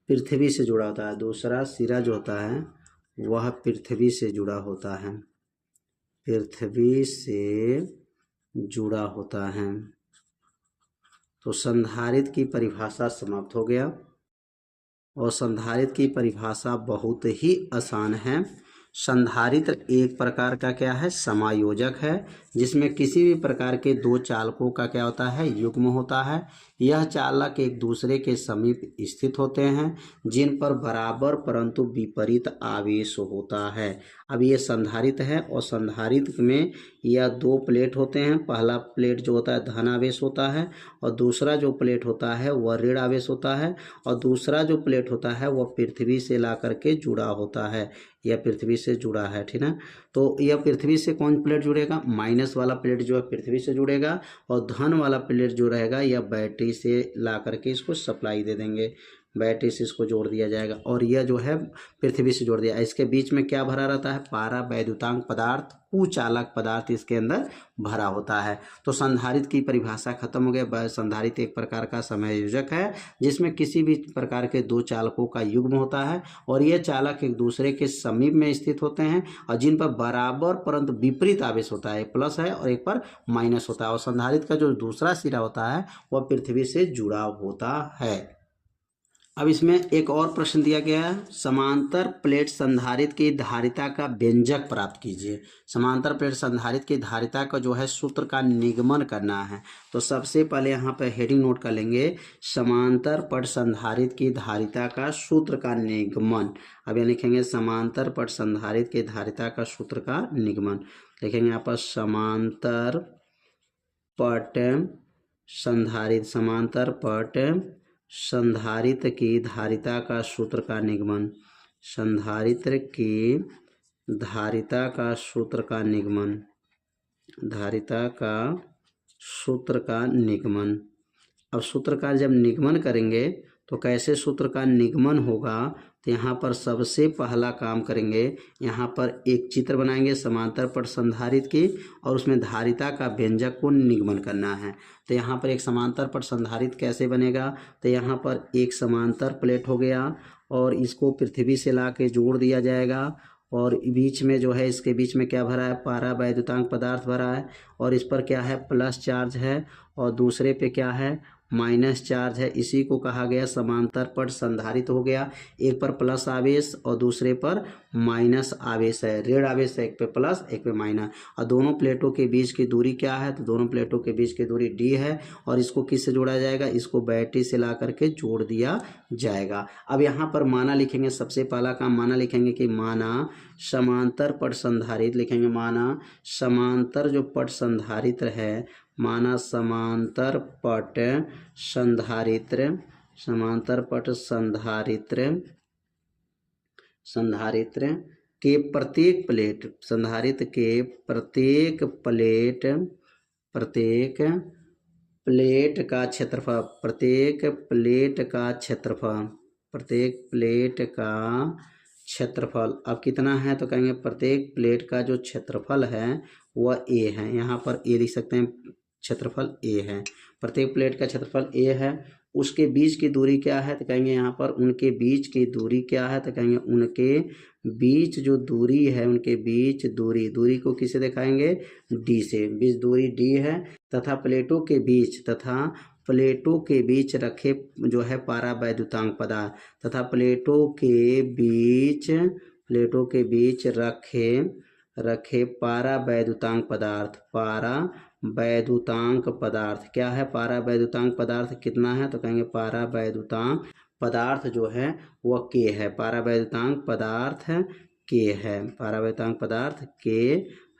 पृथ्वी से जुड़ा होता है। दूसरा सिरा जो होता है वह पृथ्वी से जुड़ा होता है, पृथ्वी से जुड़ा होता है। तो संधारित्र की परिभाषा समाप्त हो गया। और संधारित्र की परिभाषा बहुत ही आसान है। संधारित्र एक प्रकार का क्या है, समायोजक है, जिसमें किसी भी प्रकार के दो चालकों का क्या होता है, युग्म होता है। यह चालक एक दूसरे के समीप स्थित होते हैं, जिन पर बराबर परंतु विपरीत आवेश होता है। अब ये संधारित्र है और संधारित्र में यह दो प्लेट होते हैं। पहला प्लेट जो होता है धन आवेश होता है और दूसरा जो प्लेट होता है वह ऋण आवेश होता है। और दूसरा जो प्लेट होता है वह पृथ्वी से ला करके जुड़ा होता है, यह पृथ्वी से जुड़ा है, ठीक है। तो यह पृथ्वी से कौन प्लेट जुड़ेगा, माइनस वाला प्लेट जो है पृथ्वी से जुड़ेगा और धन वाला प्लेट जो रहेगा यह बैटरी से ला करके इसको सप्लाई दे देंगे, बैटरी से इसको जोड़ दिया जाएगा। और यह जो है पृथ्वी से जोड़ दिया। इसके बीच में क्या भरा रहता है, पारा वैद्युतांक पदार्थ, कुचालक पदार्थ इसके अंदर भरा होता है। तो संधारित्र की परिभाषा खत्म हो गया। संधारित्र एक प्रकार का समायोजक है, जिसमें किसी भी प्रकार के दो चालकों का युग्म होता है और ये चालक एक दूसरे के समीप में स्थित होते हैं और जिन पर बराबर परंतु विपरीत आवेश होता है, एक प्लस है और एक पर माइनस होता है। और संधारित्र का जो दूसरा सिरा होता है वह पृथ्वी से जुड़ा होता है। अब इसमें एक और प्रश्न दिया गया है, समांतर प्लेट संधारित्र की धारिता का व्यंजक प्राप्त कीजिए। समांतर प्लेट संधारित्र की धारिता का जो है सूत्र का निगमन करना है। तो सबसे पहले यहाँ पर हेडिंग नोट कर लेंगे, समांतर पट संधारित्र की धारिता का सूत्र का निगमन। अब यहाँ लिखेंगे समांतर पट संधारित्र की धारिता का सूत्र का निगमन। लिखेंगे यहाँ पर समांतर पट संधारित्र, समांतर पट संधारित्र की धारिता का सूत्र का निगमन, संधारित्र की धारिता का सूत्र का निगमन, धारिता का सूत्र का निगमन। अब सूत्र का जब निगमन करेंगे तो कैसे सूत्र का निगमन होगा, तो यहाँ पर सबसे पहला काम करेंगे, यहाँ पर एक चित्र बनाएंगे समांतर पट संधारित्र की और उसमें धारिता का व्यंजक को निगमन करना है। तो यहाँ पर एक समांतर पट संधारित्र कैसे बनेगा, तो यहाँ पर एक समांतर प्लेट हो गया और इसको पृथ्वी से ला के जोड़ दिया जाएगा और बीच में जो है, इसके बीच में क्या भरा है, पारा वैद्युतांक पदार्थ भरा है और इस पर क्या है, प्लस चार्ज है और दूसरे पे क्या है, माइनस चार्ज है। इसी को कहा गया समांतर पट संधारित्र हो गया। एक पर प्लस आवेश और दूसरे पर माइनस आवेश है, ऋण आवेश है, एक पे प्लस एक पे माइनस। और दोनों प्लेटों के बीच की दूरी क्या है, तो दोनों प्लेटों के बीच की दूरी d है और इसको किससे जोड़ा जाएगा, इसको बैटरी से ला करके जोड़ दिया जाएगा। अब यहाँ पर माना लिखेंगे, सबसे पहला काम माना लिखेंगे कि माना समांतर पट संधारित्र, लिखेंगे माना समांतर जो पट संधारित्र है, माना समांतर पट संधारित्र, समांतर पट संधारित्र, संधारित्र के प्रत्येक प्लेट, संधारित्र के प्रत्येक प्लेट, प्रत्येक प्लेट का क्षेत्रफल, प्रत्येक प्लेट का क्षेत्रफल, प्रत्येक प्लेट का क्षेत्रफल अब कितना है, तो कहेंगे प्रत्येक प्लेट का जो क्षेत्रफल है वह a है। यहाँ पर a लिख सकते हैं, क्षेत्रफल a है, प्रत्येक प्लेट का क्षेत्रफल a है। उसके बीच की दूरी क्या है, तो कहेंगे यहाँ पर उनके बीच की दूरी क्या है, तो कहेंगे उनके बीच जो दूरी है, उनके बीच दूरी, दूरी को किसे दिखाएंगे, d से, बीच दूरी d है। तथा प्लेटों के बीच, तथा प्लेटों के बीच रखे जो है पारा वैद्युतांक पदार्थ, तथा प्लेटों के बीच, प्लेटों के बीच रखे पारा वैद्युतांक पदार्थ, पारा वैद्युतांक पदार्थ क्या है, पारा वैद्युतांक पदार्थ कितना है, तो कहेंगे पारा वैद्युतांक पदार्थ जो है वह K है, पारा वैद्युतांक पदार्थ के है, पारावैतांक पदार्थ के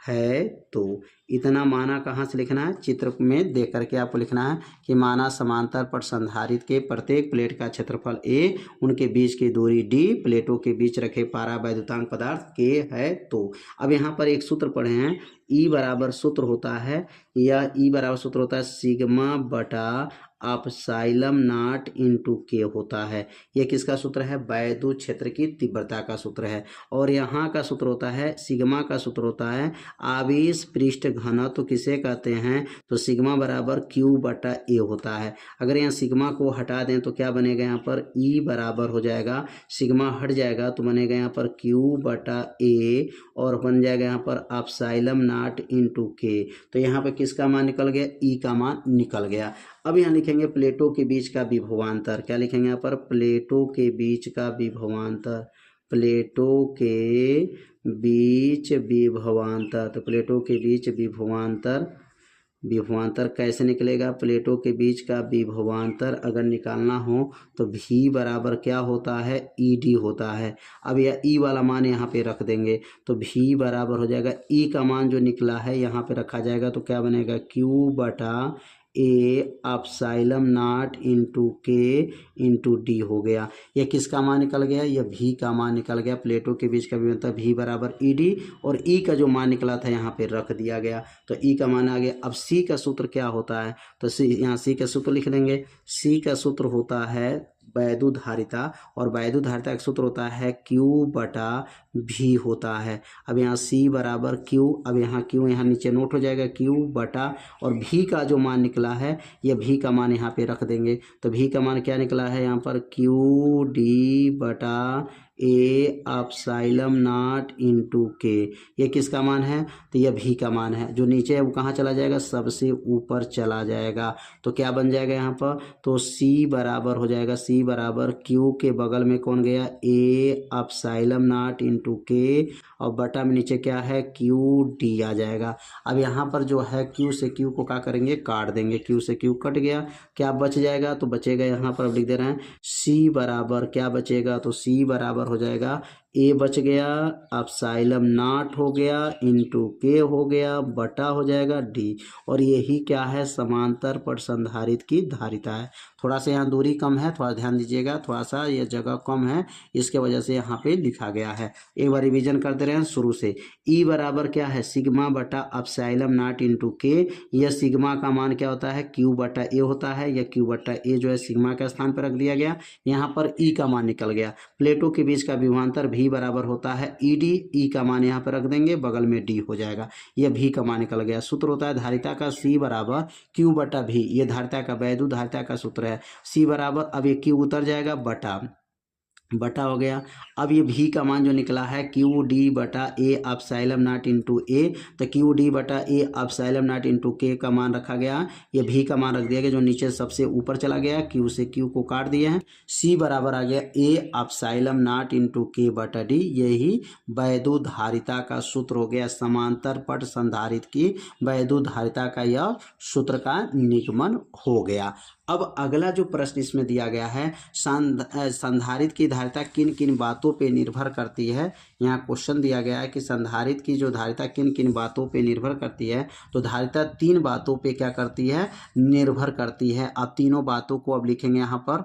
है। तो इतना माना कहाँ से लिखना है, चित्र में देख करके आपको लिखना है कि माना समांतर पर संधारित्र के प्रत्येक प्लेट का क्षेत्रफल a, उनके बीच की दूरी d, प्लेटों के बीच रखे पारावैद्युतांक पदार्थ k है। तो अब यहाँ पर एक सूत्र पढ़े हैं, E बराबर सूत्र होता है, यह E बराबर सूत्र होता है सिग्मा बटा अपसाइलम नॉट इंटू के होता है। यह किसका सूत्र है, वैद्युत क्षेत्र की तीव्रता का सूत्र है। और यहाँ का सूत्र होता है, सिग्मा का सूत्र होता है आवेश पृष्ठ घनत्व किसे कहते हैं, तो सिग्मा बराबर क्यू बटा ए होता है। अगर यहाँ सिग्मा को हटा दें तो क्या बनेगा, यहाँ पर ई बराबर हो जाएगा, सिग्मा हट जाएगा तो बनेगा यहाँ पर क्यू बटा ए, और बन जाएगा यहाँ पर अपसाइलम नॉट इंटू के। तो यहाँ पर किसका मान निकल गया, ई का मान निकल गया। अब यहाँ लिखेंगे प्लेटों के बीच का विभवांतर, क्या लिखेंगे यहाँ पर, प्लेटों के बीच का विभवांतर, प्लेटों के बीच विभवांतर। तो प्लेटों के बीच विभवांतर, विभवांतर कैसे निकलेगा, प्लेटों के बीच का विभवांतर अगर निकालना हो तो v बराबर क्या होता है, ई डी होता है। अब यह ई वाला मान यहाँ पे रख देंगे तो v बराबर हो जाएगा, ई का मान जो निकला है यहाँ पे रखा जाएगा तो क्या बनेगा, q बटा ए अपसाइलम नॉट इंटू के इंटू डी हो गया। यह किसका मान निकल गया, यह v का मान निकल गया। प्लेटों के बीच का विभवांतर v बराबर ई डी, और e का जो मान निकला था यहाँ पे रख दिया गया तो e का मान आ गया। अब c का सूत्र क्या होता है, तो यहाँ c का सूत्र लिख लेंगे। c का सूत्र होता है वैद्युतधारिता, और वैद्युतधारिता का सूत्र होता है Q बटा V होता है। अब यहाँ C बराबर Q, अब यहाँ Q यहाँ नीचे नोट हो जाएगा, Q बटा, और V का जो मान निकला है यह V का मान यहाँ पे रख देंगे तो V का मान क्या निकला है यहाँ पर, Q D बटा ए अपसाइलम नॉट इंटू के। ये किसका मान है, तो यह v का मान है। जो नीचे है वो कहाँ चला जाएगा, सबसे ऊपर चला जाएगा। तो क्या बन जाएगा यहाँ पर, तो c बराबर हो जाएगा, c बराबर q के बगल में कौन गया, a अपसाइलम नॉट इंटू के, और बटा में नीचे क्या है, q d आ जाएगा। अब यहाँ पर जो है q से q को क्या करेंगे, काट देंगे, q से q कट गया, क्या बच जाएगा, तो बचेगा यहाँ पर अब लिख दे रहे हैं c बराबर क्या बचेगा, तो c बराबर हो जाएगा, ए बच गया, अपसाइलम नॉट हो गया इंटू के हो गया, बटा हो जाएगा डी, और यही क्या है, समांतर पर संधारित्र की धारिता है। थोड़ा सा यहाँ दूरी कम है, थोड़ा ध्यान दीजिएगा, थोड़ा सा ये जगह कम है, इसके वजह से यहाँ पे लिखा गया है। एक बार रिवीजन करते रहे शुरू से। ई बराबर क्या है, सिग्मा बटा अपसाइलम नॉट इंटू के। यह सिग्मा का मान क्या होता है, क्यू बटा ए होता है। यह क्यू बटा ए जो है सिग्मा के स्थान पर रख दिया गया, यहाँ पर ई का मान निकल गया। प्लेटों के बीच का विभवांतर v बराबर होता है ई डी, ई का मान यहाँ पर रख देंगे, बगल में डी हो जाएगा, यह v का मान निकल गया। सूत्र होता है धारिता का c बराबर q बटा v, ये धारिता का वैद्युत धारिता का सूत्र है। c बराबर, अब ये q उतर जाएगा, बटा हो गया। अब ये v का मान जो निकला है क्यू डी बटा ए अपसाइलम नॉट इंटू ए, तो क्यू डी बटा ए अपसाइलम नॉट इंटू के का मान रखा गया, ये v का मान रख दिया गया जो नीचे सबसे ऊपर चला गया, q से q को काट दिए हैं। c बराबर आ गया ए अपसाइलम नॉट इंटू के बटा डी, यही वैद्युत धारिता का सूत्र हो गया। समांतर पट संधारित्र की वैद्युत धारिता का यह सूत्र का निगमन हो गया। अब अगला जो प्रश्न इसमें दिया गया है, संधारित्र की धारिता किन किन बातों पे निर्भर करती है। यहाँ क्वेश्चन दिया गया है कि संधारित्र की जो धारिता किन किन बातों पे निर्भर करती है, तो धारिता 3 बातों पे क्या करती है, निर्भर करती है। अब तीनों बातों को अब लिखेंगे यहाँ पर।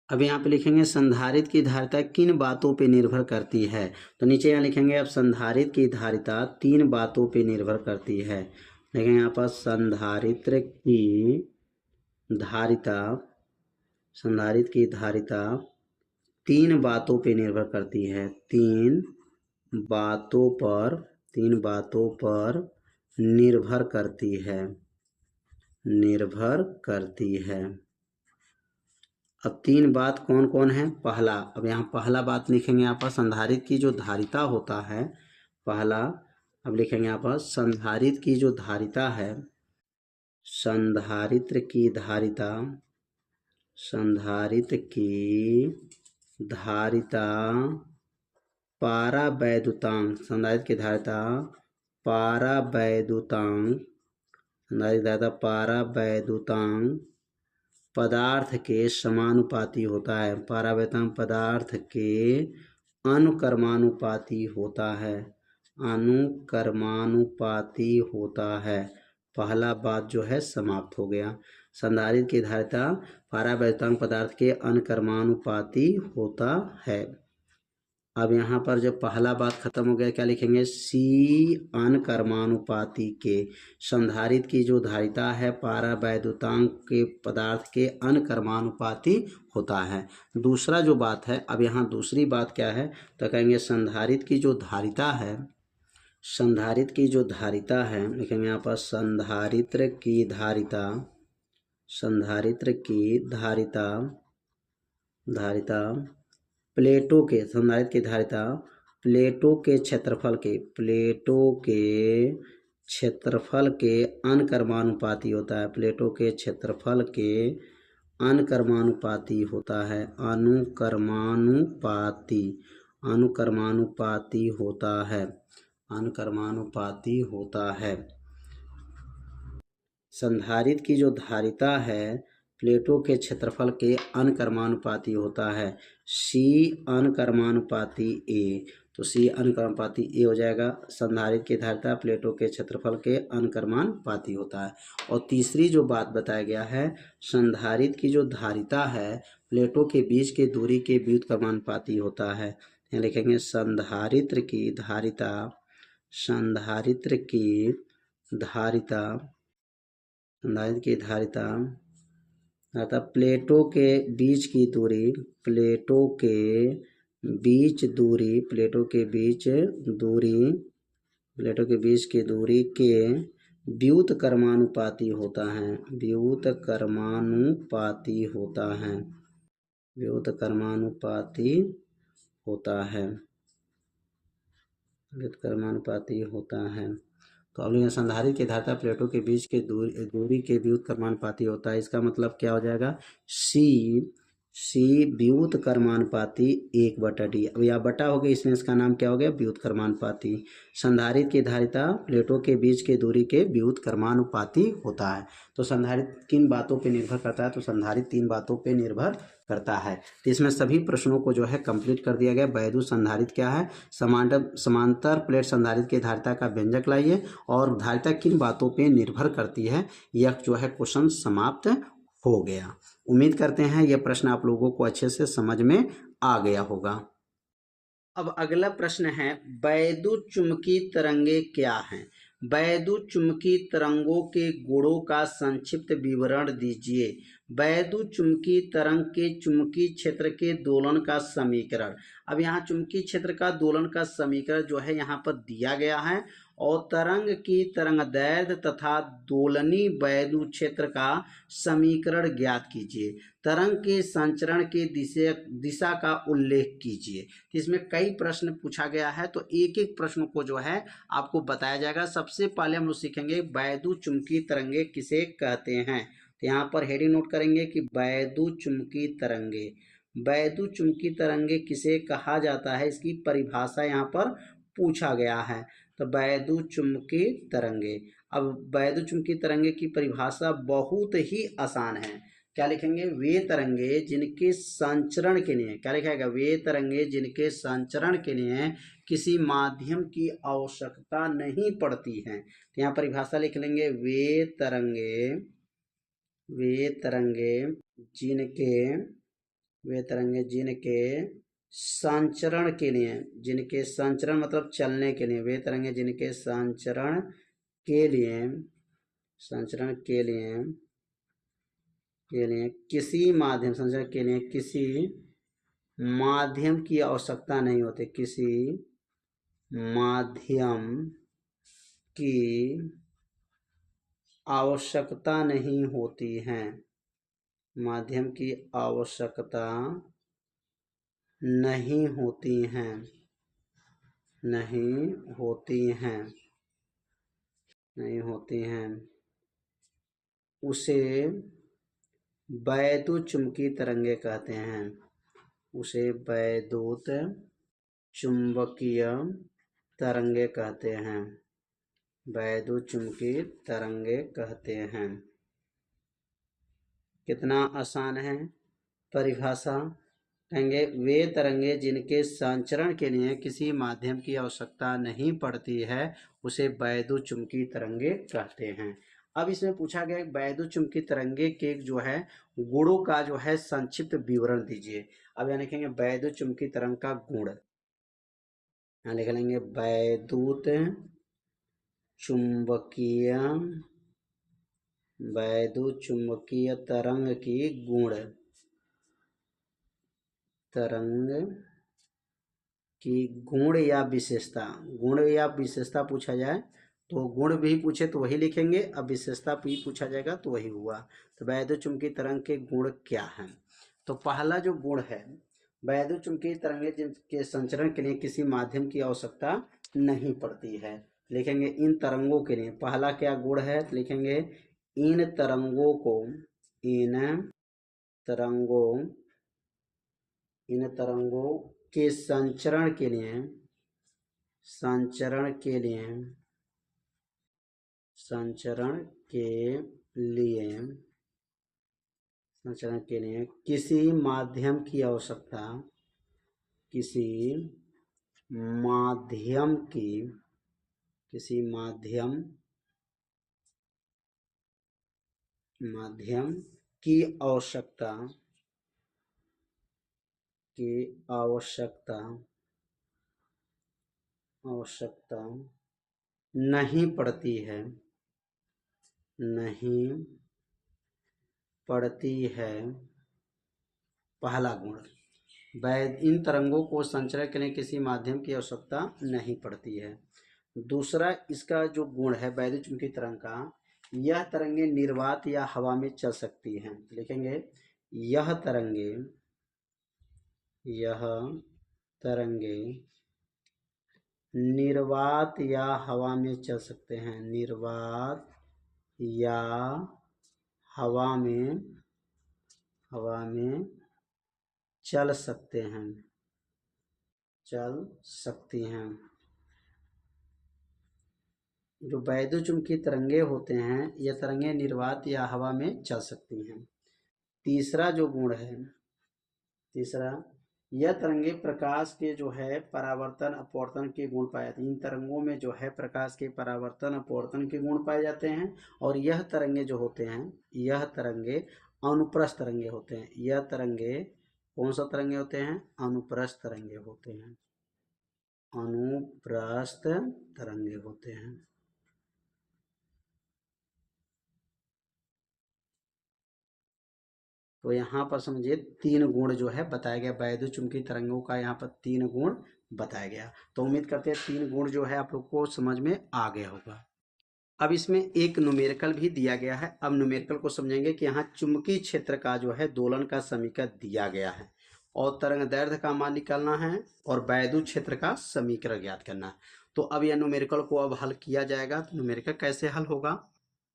अब यहाँ पे लिखेंगे संधारित्र की धारिता किन बातों पे निर्भर करती है, तो नीचे यहाँ लिखेंगे अब संधारित्र की धारिता 3 बातों पे निर्भर करती है। देखेंगे यहाँ पर संधारित्र की धारिता, संधारित्र की धारिता 3 बातों पे निर्भर करती है। 3 बातों पर निर्भर करती है, निर्भर करती है। अब 3 बात कौन कौन है, पहला, अब यहाँ पहला बात लिखेंगे यहाँ पर संधारित्र की जो धारिता होता है, पहला अब लिखेंगे यहाँ पर संधारित्र की जो धारिता है, संधारित्र की धारिता, संधारित्र की धारिता पारावैद्युतांक, संधारित्र की धारिता पारावैद्युतांक, संधारित्र धारिता पारावैद्युतांक पदार्थ के समानुपाती होता है। पारावैद्युतांक पदार्थ के अनुकर्मानुपाती होता है, अनुकर्मानुपाती होता है। पहला बात जो है समाप्त हो गया। संधारित्र की धारिता पारावैद्युतांक पदार्थ के अनुकर्मानुपाती होता है। अब यहाँ पर जब पहला बात खत्म हो गया, क्या लिखेंगे? सी अनुकर्मानुपाती के, संधारित्र की जो धारिता है पारावैद्युतांक के पदार्थ के अनुकर्मानुपाती होता है। दूसरा जो बात है, अब यहाँ दूसरी बात क्या है, तो कहेंगे संधारित्र की जो धारिता है, संधारित्र की जो धारिता है, लिखेंगे यहाँ पर संधारित्र की धारिता, संधारित्र की धारिता, धारिता प्लेटों के, संधारित्र की धारिता प्लेटों के क्षेत्रफल के, प्लेटों के क्षेत्रफल के अनुकर्मानुपाती होता है, प्लेटों के क्षेत्रफल के अनुकर्मानुपाती होता है, अनुकर्मानुपाती, अनुकर्मानुपाती होता है, अनुकर्मानुपाती होता है। संधारित्र की जो धारिता है प्लेटों के क्षेत्रफल के अनुकर्मानुपाती होता है। सी अनुकर्मानुपाती ए, तो सी अनुकर्मानुपाती ए हो जाएगा। संधारित्र की धारिता प्लेटों के क्षेत्रफल के अनुकर्मानुपाती होता है। और तीसरी जो बात बताया गया है, संधारित्र की जो धारिता है प्लेटों के बीच की दूरी के व्युत्क्रमानुपाती होता है। यहाँ लिखेंगे संधारित्र की धारिता, संधारित्र की धारिता, संधारित्र की धारिता अर्थात प्लेटों के बीच की दूरी, प्लेटों के बीच दूरी, प्लेटों के बीच दूरी, प्लेटों के बीच की दूरी के व्युत्क्रमानुपाती होता है, व्युत्क्रमानुपाती होता है, व्युत्क्रमानुपाती होता है, व्युत्क्रमानुपाती होता है। तो अब यहाँ संधारित्र की धारिता प्लेटों के बीच के दूरी के व्युत्क्रमानुपाती होता है। इसका मतलब क्या हो जाएगा? सी व्युत्क्रमानुपाती 1/d। अब यह बटा हो गया, इसमें इसका नाम क्या हो गया? व्युत्क्रमानुपाती। संधारित्र की धारिता प्लेटों के बीच के दूरी के व्युत्क्रमानुपाती होता है। तो संधारित्र किन बातों पे निर्भर करता है? तो संधारित्र 3 बातों पे निर्भर करता है। तो इसमें सभी प्रश्नों को जो है कंप्लीट कर दिया गया। वैद्युत संधारित्र क्या है, समांतर प्लेट संधारित्र की धारिता का व्यंजक लाइए और धारिता किन बातों पे निर्भर करती है, यह जो है क्वेश्चन समाप्त हो गया। उम्मीद करते हैं यह प्रश्न आप लोगों को अच्छे से समझ में आ गया होगा। अब अगला प्रश्न है, वैद्युत चुंबकीय तरंगे क्या हैं? वैद्युत चुंबकीय तरंगों के गुणों का संक्षिप्त विवरण दीजिए। वैद्युत चुंबकीय तरंग के चुंबकीय क्षेत्र के दोलन का समीकरण। अब यहाँ चुंबकीय क्षेत्र का दोलन का समीकरण जो है यहाँ पर दिया गया है और तरंग की तरंगदैर्ध्य तथा दोलनी वैद्युत क्षेत्र का समीकरण ज्ञात कीजिए। तरंग के संचरण के दिशा का उल्लेख कीजिए। इसमें कई प्रश्न पूछा गया है, तो एक एक प्रश्न को जो है आपको बताया जाएगा। सबसे पहले हम लोग सीखेंगे वैद्युत चुंबकीय तरंगे किसे कहते हैं। तो यहाँ पर हेडिंग नोट करेंगे कि वैद्युत चुंबकीय तरंगे, वैद्युत चुंबकीय तरंगे किसे कहा जाता है, इसकी परिभाषा यहाँ पर पूछा गया है। तो वैद्युत चुंबकीय तरंगे, अब वैद्युत चुंबकीय तरंगे की परिभाषा बहुत ही आसान है। क्या लिखेंगे? वे तरंगे जिनके संचरण के लिए, क्या लिखेगा? वे तरंगे जिनके संचरण के लिए किसी माध्यम की आवश्यकता नहीं पड़ती है। तो यहाँ परिभाषा लिख लेंगे, वे तरंगे, वे तरंगे जिनके, वे तरंगे जिनके संचरण के लिए, जिनके संचरण मतलब चलने के लिए, वे तरंगे जिनके संचरण के लिए, संचरण के लिए किसी माध्यम, संचरण के लिए किसी माध्यम की आवश्यकता नहीं होती, किसी माध्यम की आवश्यकता नहीं होती है, माध्यम की आवश्यकता नहीं होती हैं, नहीं होती हैं, नहीं होती हैं, उसे वैद्युत चुंबकीय तरंगे कहते हैं, उसे वैद्युत चुंबकीय तरंगे कहते हैं, वैद्युत चुंबकीय तरंगे कहते हैं। कितना आसान है परिभाषा। कहेंगे वे तरंगे जिनके संचरण के लिए किसी माध्यम की आवश्यकता नहीं पड़ती है उसे वैद्युतचुंबकीय तरंगे कहते हैं। अब इसमें पूछा गया वैद्युतचुंबकीय तरंगे के जो है गुणों का जो है संक्षिप्त विवरण दीजिए। अब यहाँ लिखेंगे वैद्युतचुंबकीय तरंग का गुण, यहाँ लिख लेंगे वैद्युत चुंबकीय तरंग की गुण या विशेषता पूछा जाए तो गुण भी पूछे तो वही लिखेंगे, अब विशेषता भी पूछा जाएगा तो वही हुआ। तो वैद्युतचुंबकीय तरंग के गुण क्या हैं? तो पहला जो गुण है, वैद्युतचुंबकीय तरंगे जिनके संचरण के लिए किसी माध्यम की आवश्यकता नहीं पड़ती है, लिखेंगे इन तरंगों के लिए पहला क्या गुण है, तो लिखेंगे इन तरंगों के संचरण के लिए किसी माध्यम की आवश्यकता नहीं पड़ती है। पहला गुण, इन तरंगों को संचरण के लिए किसी माध्यम की आवश्यकता नहीं पड़ती है। दूसरा इसका जो गुण है वैद्युतचुंबकीय तरंग का, यह तरंगे निर्वात या हवा में चल सकती हैं। लिखेंगे यह तरंगे निर्वात या हवा में चल सकते हैं। निर्वात या हवा में चल सकती हैं। जो वैद्युतचुंबकीय तरंगे होते हैं यह तरंगे निर्वात या हवा में चल सकती हैं। तीसरा जो गुण है, यह तरंगे प्रकाश के जो है परावर्तन अपवर्तन के गुण पाए जाते हैं। इन तरंगों में जो है प्रकाश के परावर्तन अपवर्तन के गुण पाए जाते हैं। और यह तरंगे जो होते हैं, यह तरंगे अनुप्रस्थ तरंगे होते हैं। यह तरंगे कौन सा तरंगे होते हैं? अनुप्रस्थ तरंगे होते हैं। तो यहाँ पर समझिए 3 गुण जो है बताया गया, वैद्युतचुंबकीय तरंगों का यहाँ पर 3 गुण बताया गया। तो उम्मीद करते हैं 3 गुण जो है आप लोग को समझ में आ गया होगा। अब इसमें एक न्यूमेरिकल भी दिया गया है। अब न्यूमेरिकल को समझेंगे कि यहाँ चुंबकीय क्षेत्र का जो है दोलन का समीकरण दिया गया है और तरंग दैर्ध्य का मान निकालना है और वैद्युत क्षेत्र का समीकरण ज्ञात करना है। तो अब यह न्यूमेरिकल को अब हल किया जाएगा। तो न्यूमेरिकल कैसे हल होगा?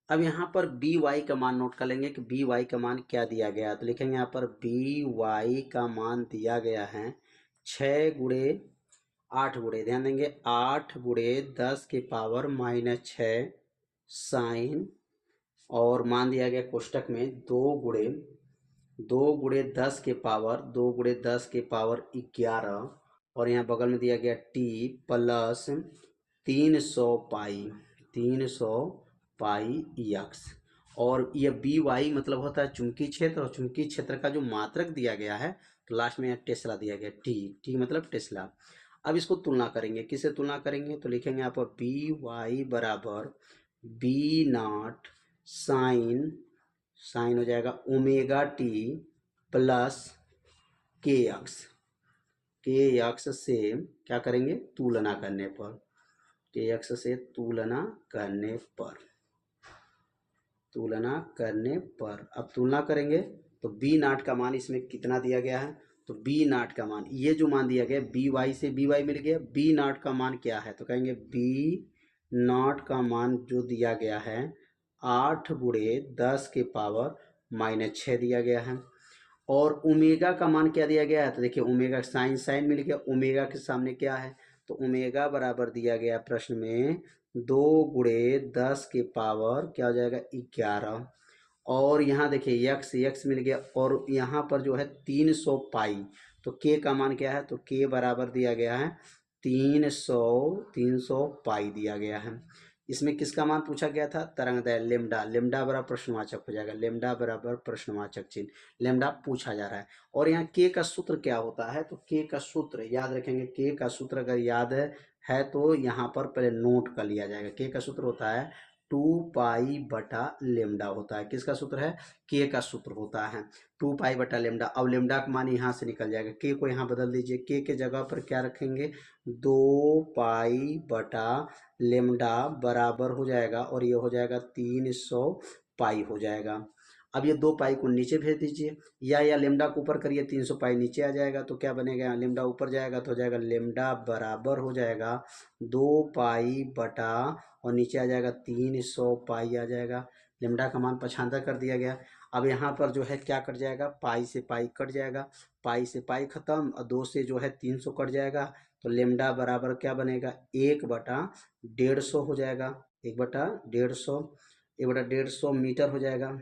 अब यहाँ पर बी वाई का मान नोट कर लेंगे कि बी वाई का मान क्या दिया गया। तो लिखेंगे यहाँ पर बी वाई का मान दिया गया है 6 गुणे 8 गुणे, ध्यान देंगे 8 गुणे 10 के पावर -6 साइन, और मान दिया गया कोष्टक में 2 गुणे 10 के पावर 11, और यहाँ बगल में दिया गया टी प्लस 300 पाई यक्स। और यह बी वाई मतलब होता है चुंबकीय क्षेत्र, और चुंबकीय क्षेत्र का जो मात्रक दिया गया है तो लास्ट में टेस्ला दिया गया, टी मतलब टेस्ला। अब इसको तुलना करेंगे, किससे तुलना करेंगे? तो लिखेंगे यहाँ पर बी वाई बराबर बी नॉट साइन हो जाएगा omega t plus k x से क्या करेंगे? तुलना करने पर, के एक्स से तुलना करने पर अब तुलना करेंगे तो बी नॉट का मान इसमें कितना दिया गया है? तो बी नॉट का मान, ये जो मान दिया गया बी वाई से बी वाई मिल गया, बी नॉट का मान क्या है? तो कहेंगे बी नॉट का मान जो दिया गया है 8 गुणे 10 के पावर -6 दिया गया है। और ओमेगा का मान क्या दिया गया है? तो देखिए ओमेगा साइन मिल गया, ओमेगा के सामने क्या है? तो ओमेगा बराबर दिया गया प्रश्न में 2 गुणे 10 के पावर क्या हो जाएगा? 11, और यहाँ देखिए यक्स मिल गया, और यहाँ पर जो है 300 पाई, तो के का मान क्या है, तो के बराबर दिया गया है 300 पाई दिया गया है। इसमें किसका मान पूछा गया था, तरंगदैर्घ्य लेमडा, लेमडा बराबर प्रश्नवाचक हो जाएगा, लेमडा बराबर प्रश्नवाचक चिन्ह, लेमडा पूछा जा रहा है। और यहाँ के का सूत्र क्या होता है, तो के का सूत्र याद रखेंगे, के का सूत्र अगर याद है तो यहाँ पर पहले नोट कर लिया जाएगा। के का सूत्र होता है 2 पाई/लेमडा होता है। किसका सूत्र है, के का सूत्र होता है 2 पाई/लेमडा। अब लेमडा का मान यहाँ से निकल जाएगा, के को यहाँ बदल दीजिए, के जगह पर क्या रखेंगे 2 पाई/लेमडा बराबर हो जाएगा, और ये हो जाएगा 300 पाई हो जाएगा। अब ये 2 पाई को नीचे भेज दीजिए, या लेमडा को ऊपर करिए, 300 पाई नीचे आ जाएगा, तो क्या बनेगा, लेमडा ऊपर जाएगा तो हो जाएगा लेमडा बराबर हो जाएगा 2 पाई/, और नीचे आ जाएगा 300 पाई आ जाएगा। लेमडा का मान 75 कर दिया गया। अब यहाँ पर जो है क्या कट जाएगा, पाई से पाई कट जाएगा, पाई से पाई खत्म, और 2 से जो है 300 कट जाएगा, तो लेमडा बराबर क्या बनेगा 1/150 हो जाएगा, 1/150, 1/150 मीटर हो जाएगा,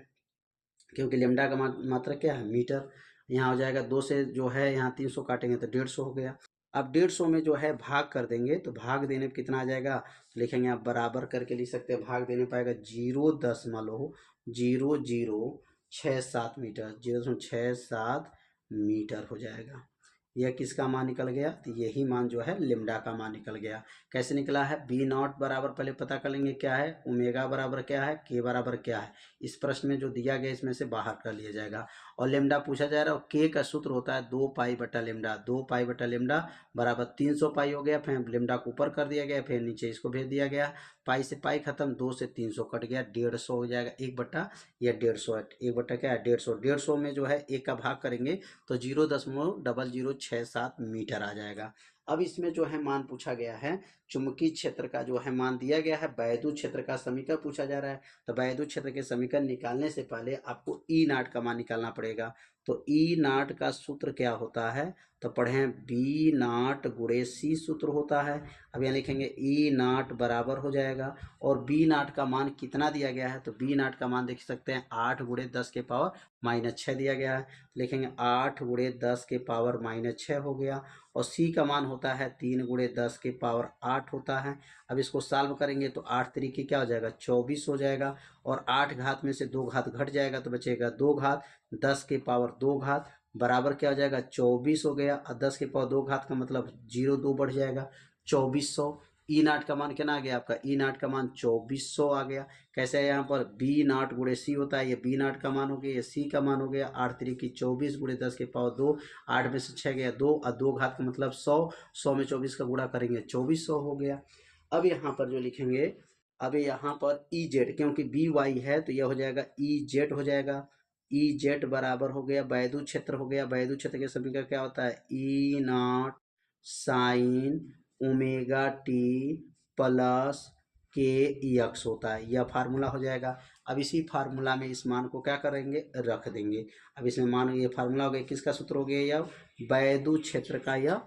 क्योंकि लेमडा का मात्रा क्या है मीटर। यहाँ हो जाएगा 2 से जो है यहाँ 300 काटेंगे तो 150 हो गया। अब 150 में जो है भाग कर देंगे, तो भाग देने पे कितना आ जाएगा, तो लिखेंगे आप बराबर करके लिख सकते हैं, भाग देने पाएगा 0.0067 मीटर, 0.67 मीटर हो जाएगा। यह किसका मान निकल गया, तो यही मान जो है लेमडा का मान निकल गया। कैसे निकला है, बी नॉट बराबर पहले पता कर लेंगे क्या है, ओमेगा बराबर क्या है, के बराबर क्या है। इस प्रश्न में जो दिया गया इसमें से बाहर कर लिया जाएगा। और लेमडा पूछा जा रहा है, और के का सूत्र होता है 2 पाई/लेमडा, 2 पाई/लेमडा बराबर 300 पाई हो गया, फिर लेमडा को ऊपर कर दिया गया, फिर नीचे इसको भेज दिया गया, पाई से पाई खत्म, 2 से 300 कट गया, 150 हो जाएगा, 1/150 क्या है 150, 150 में जो है एक का भाग करेंगे तो 0.0067 मीटर आ जाएगा। अब इसमें जो है मान पूछा गया है, चुंबकीय क्षेत्र का जो है मान दिया गया है, वैद्युत क्षेत्र का समीकरण पूछा जा रहा है। तो वैद्युत क्षेत्र के समीकरण निकालने से पहले आपको ई नाट का मान निकालना पड़ेगा। तो ई नाट का सूत्र क्या होता है, तो पढ़ें बी नाट गुणे सी सूत्र होता है। अब यहाँ लिखेंगे ई नाट बराबर हो जाएगा, और बी नाट का मान कितना दिया गया है, तो बी नाट का मान देख सकते हैं 8×10⁻⁻6 दिया गया है, लिखेंगे 8×10⁻⁻6 हो गया। और सी का मान होता है 3×10⁸ होता है। अब इसको सॉल्व करेंगे तो 8 तरीके क्या हो जाएगा 24 हो जाएगा, और 8 घात में से 2 घात घट जाएगा तो बचेगा 2 घात, 10⁻2 घात बराबर क्या हो जाएगा 24 हो गया, और 10⁻2 घात का मतलब 0 2 बढ़ जाएगा 2400। ई नाट का मान कितना आ गया आपका, ई नाट का मान 2400 आ गया। कैसे है, यहाँ पर बी नाट गुणे सी होता है, ये बी नाट का मान हो गया, ये सी का मान हो गया, 8 तरीके 24 गुणे 10⁻2, 8 में से 6 गया 2, और 2 घात का मतलब 100, 100 में 24 का गुणा करेंगे 2400 हो गया। अब यहाँ पर जो लिखेंगे, अब यहाँ पर ई जेड, क्योंकि बी वाई है तो यह हो जाएगा ई जेड हो जाएगा, ई जेड बराबर हो गया वैद्युत क्षेत्र हो गया। वैद्युत क्षेत्र के समीकरण क्या होता है, E naught sine omega t plus k x होता है, यह फार्मूला हो जाएगा। अब इसी फार्मूला में इस मान को क्या करेंगे, रख देंगे। अब इसमें मान ये फार्मूला हो गया, किसका सूत्र हो गया, यह वैद्युत क्षेत्र का यह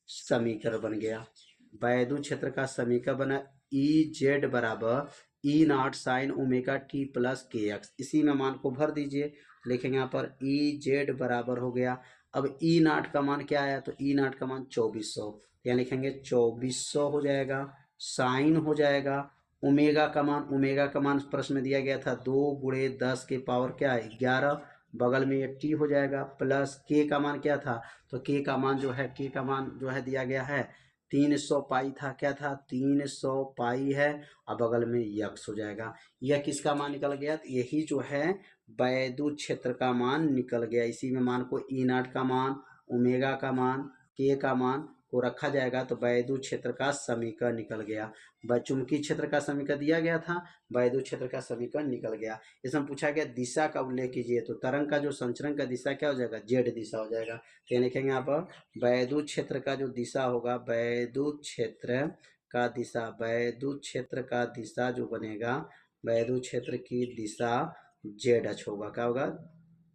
समीकरण बन गया। वैद्युत क्षेत्र का समीकरण बना ई जेड बराबर E naught sine omega t plus k x, इसी में मान को भर दीजिए, लिखेंगे यहाँ पर ई जेड बराबर हो गया। अब ई नॉट का मान क्या आया, तो ई नॉट का मान 2400, यहाँ लिखेंगे 2400 हो जाएगा, साइन हो जाएगा, ओमेगा का मान, ओमेगा का मान प्रश्न में दिया गया था 2×10 के पावर क्या है 11, बगल में ये टी हो जाएगा, प्लस के का मान क्या था, तो के का मान जो है, के का मान जो है दिया गया है 300 पाई था, क्या था 300 पाई है, और बगल में यक्स हो जाएगा। यह किसका मान निकल गया, तो यही जो है वैद्युत क्षेत्र का मान निकल गया। इसी में मान को ई नाट का मान, ओमेगा का मान, के का मान को रखा जाएगा तो वैद्युत क्षेत्र का समीकरण निकल गया। चुंबकीय क्षेत्र का समीकरण दिया गया था, वैद्युत क्षेत्र का समीकरण निकल गया। इसमें पूछा गया दिशा का उल्लेख कीजिए, तो तरंग का जो संचरण का दिशा क्या हो जाएगा, जेड दिशा हो जाएगा। तो ये लिखेंगे यहाँ पर वैद्युत क्षेत्र का जो दिशा होगा, वैद्युत क्षेत्र का दिशा, वैद्युत क्षेत्र का दिशा जो बनेगा, वैद्युत क्षेत्र की दिशा जेड अक्ष होगा, क्या होगा,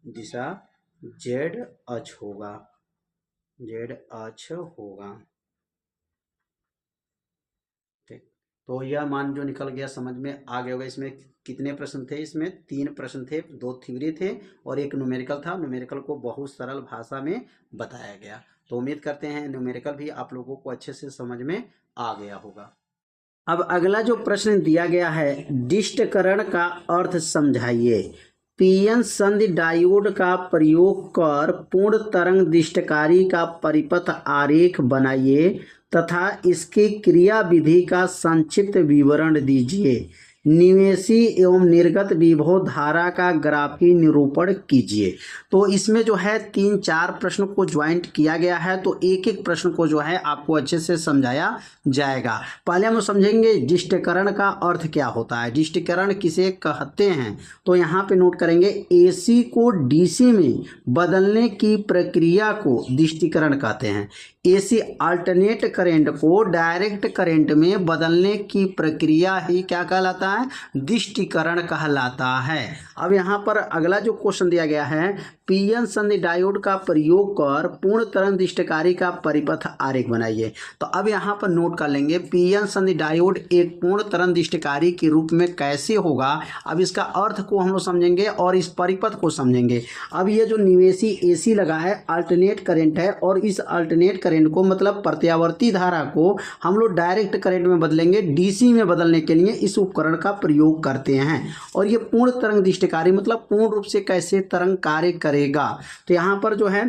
दिशा जेड अक्ष होगा, जेड अक्ष होगा। ठीक। तो यह मान जो निकल गया समझ में आ गया होगा। इसमें कितने प्रश्न थे? इसमें 3 प्रश्न थे, 2 थ्योरी थे और एक न्यूमेरिकल था। न्यूमेरिकल को बहुत सरल भाषा में बताया गया। तो उम्मीद करते हैं न्यूमेरिकल भी आप लोगों को अच्छे से समझ में आ गया होगा। अब अगला जो प्रश्न दिया गया है, डिष्टकरण का अर्थ समझाइए। पीएन संधि डायोड का प्रयोग कर पूर्ण तरंग डिष्टकारी का परिपथ आरेख बनाइए तथा इसकी क्रिया विधि का संक्षिप्त विवरण दीजिए। निवेशी एवं निर्गत विभव धारा का ग्राफी निरूपण कीजिए। तो इसमें जो है 3-4 प्रश्न को ज्वाइंट किया गया है, तो एक एक प्रश्न को जो है आपको अच्छे से समझाया जाएगा। पहले हम समझेंगे डिष्टकरण का अर्थ क्या होता है, डिष्टकरण किसे कहते हैं। तो यहाँ पे नोट करेंगे, एसी को डीसी में बदलने की प्रक्रिया को डिष्टीकरण कहते हैं। एसी अल्टरनेट करंट को डायरेक्ट करंट में बदलने की प्रक्रिया ही क्या कहलाता है? डिष्टीकरण कहलाता है। अब यहाँ पर अगला जो क्वेश्चन दिया गया है, पीएन संधि डायोड का प्रयोग कर पूर्ण तरंग डिष्टकारी का परिपथ आरेख बनाइए। तो अब यहाँ पर नोट कर लेंगे, पीएन संधि डायोड एक पूर्ण तरंग डिष्टकारी के रूप में कैसे होगा। अब इसका अर्थ को हम लोग समझेंगे और इस परिपथ को समझेंगे। अब ये जो निवेशी एसी लगा है, अल्टरनेट करंट है, और इस अल्टरनेट करंट को मतलब प्रत्यावर्ती धारा को हम लोग डायरेक्ट करंट में बदलेंगे। डीसी में बदलने के लिए इस उपकरण का प्रयोग करते हैं। और ये पूर्ण तरंग डिष्टकारी मतलब पूर्ण रूप से कैसे तरंग कार्य करेगा। तो यहाँ पर जो है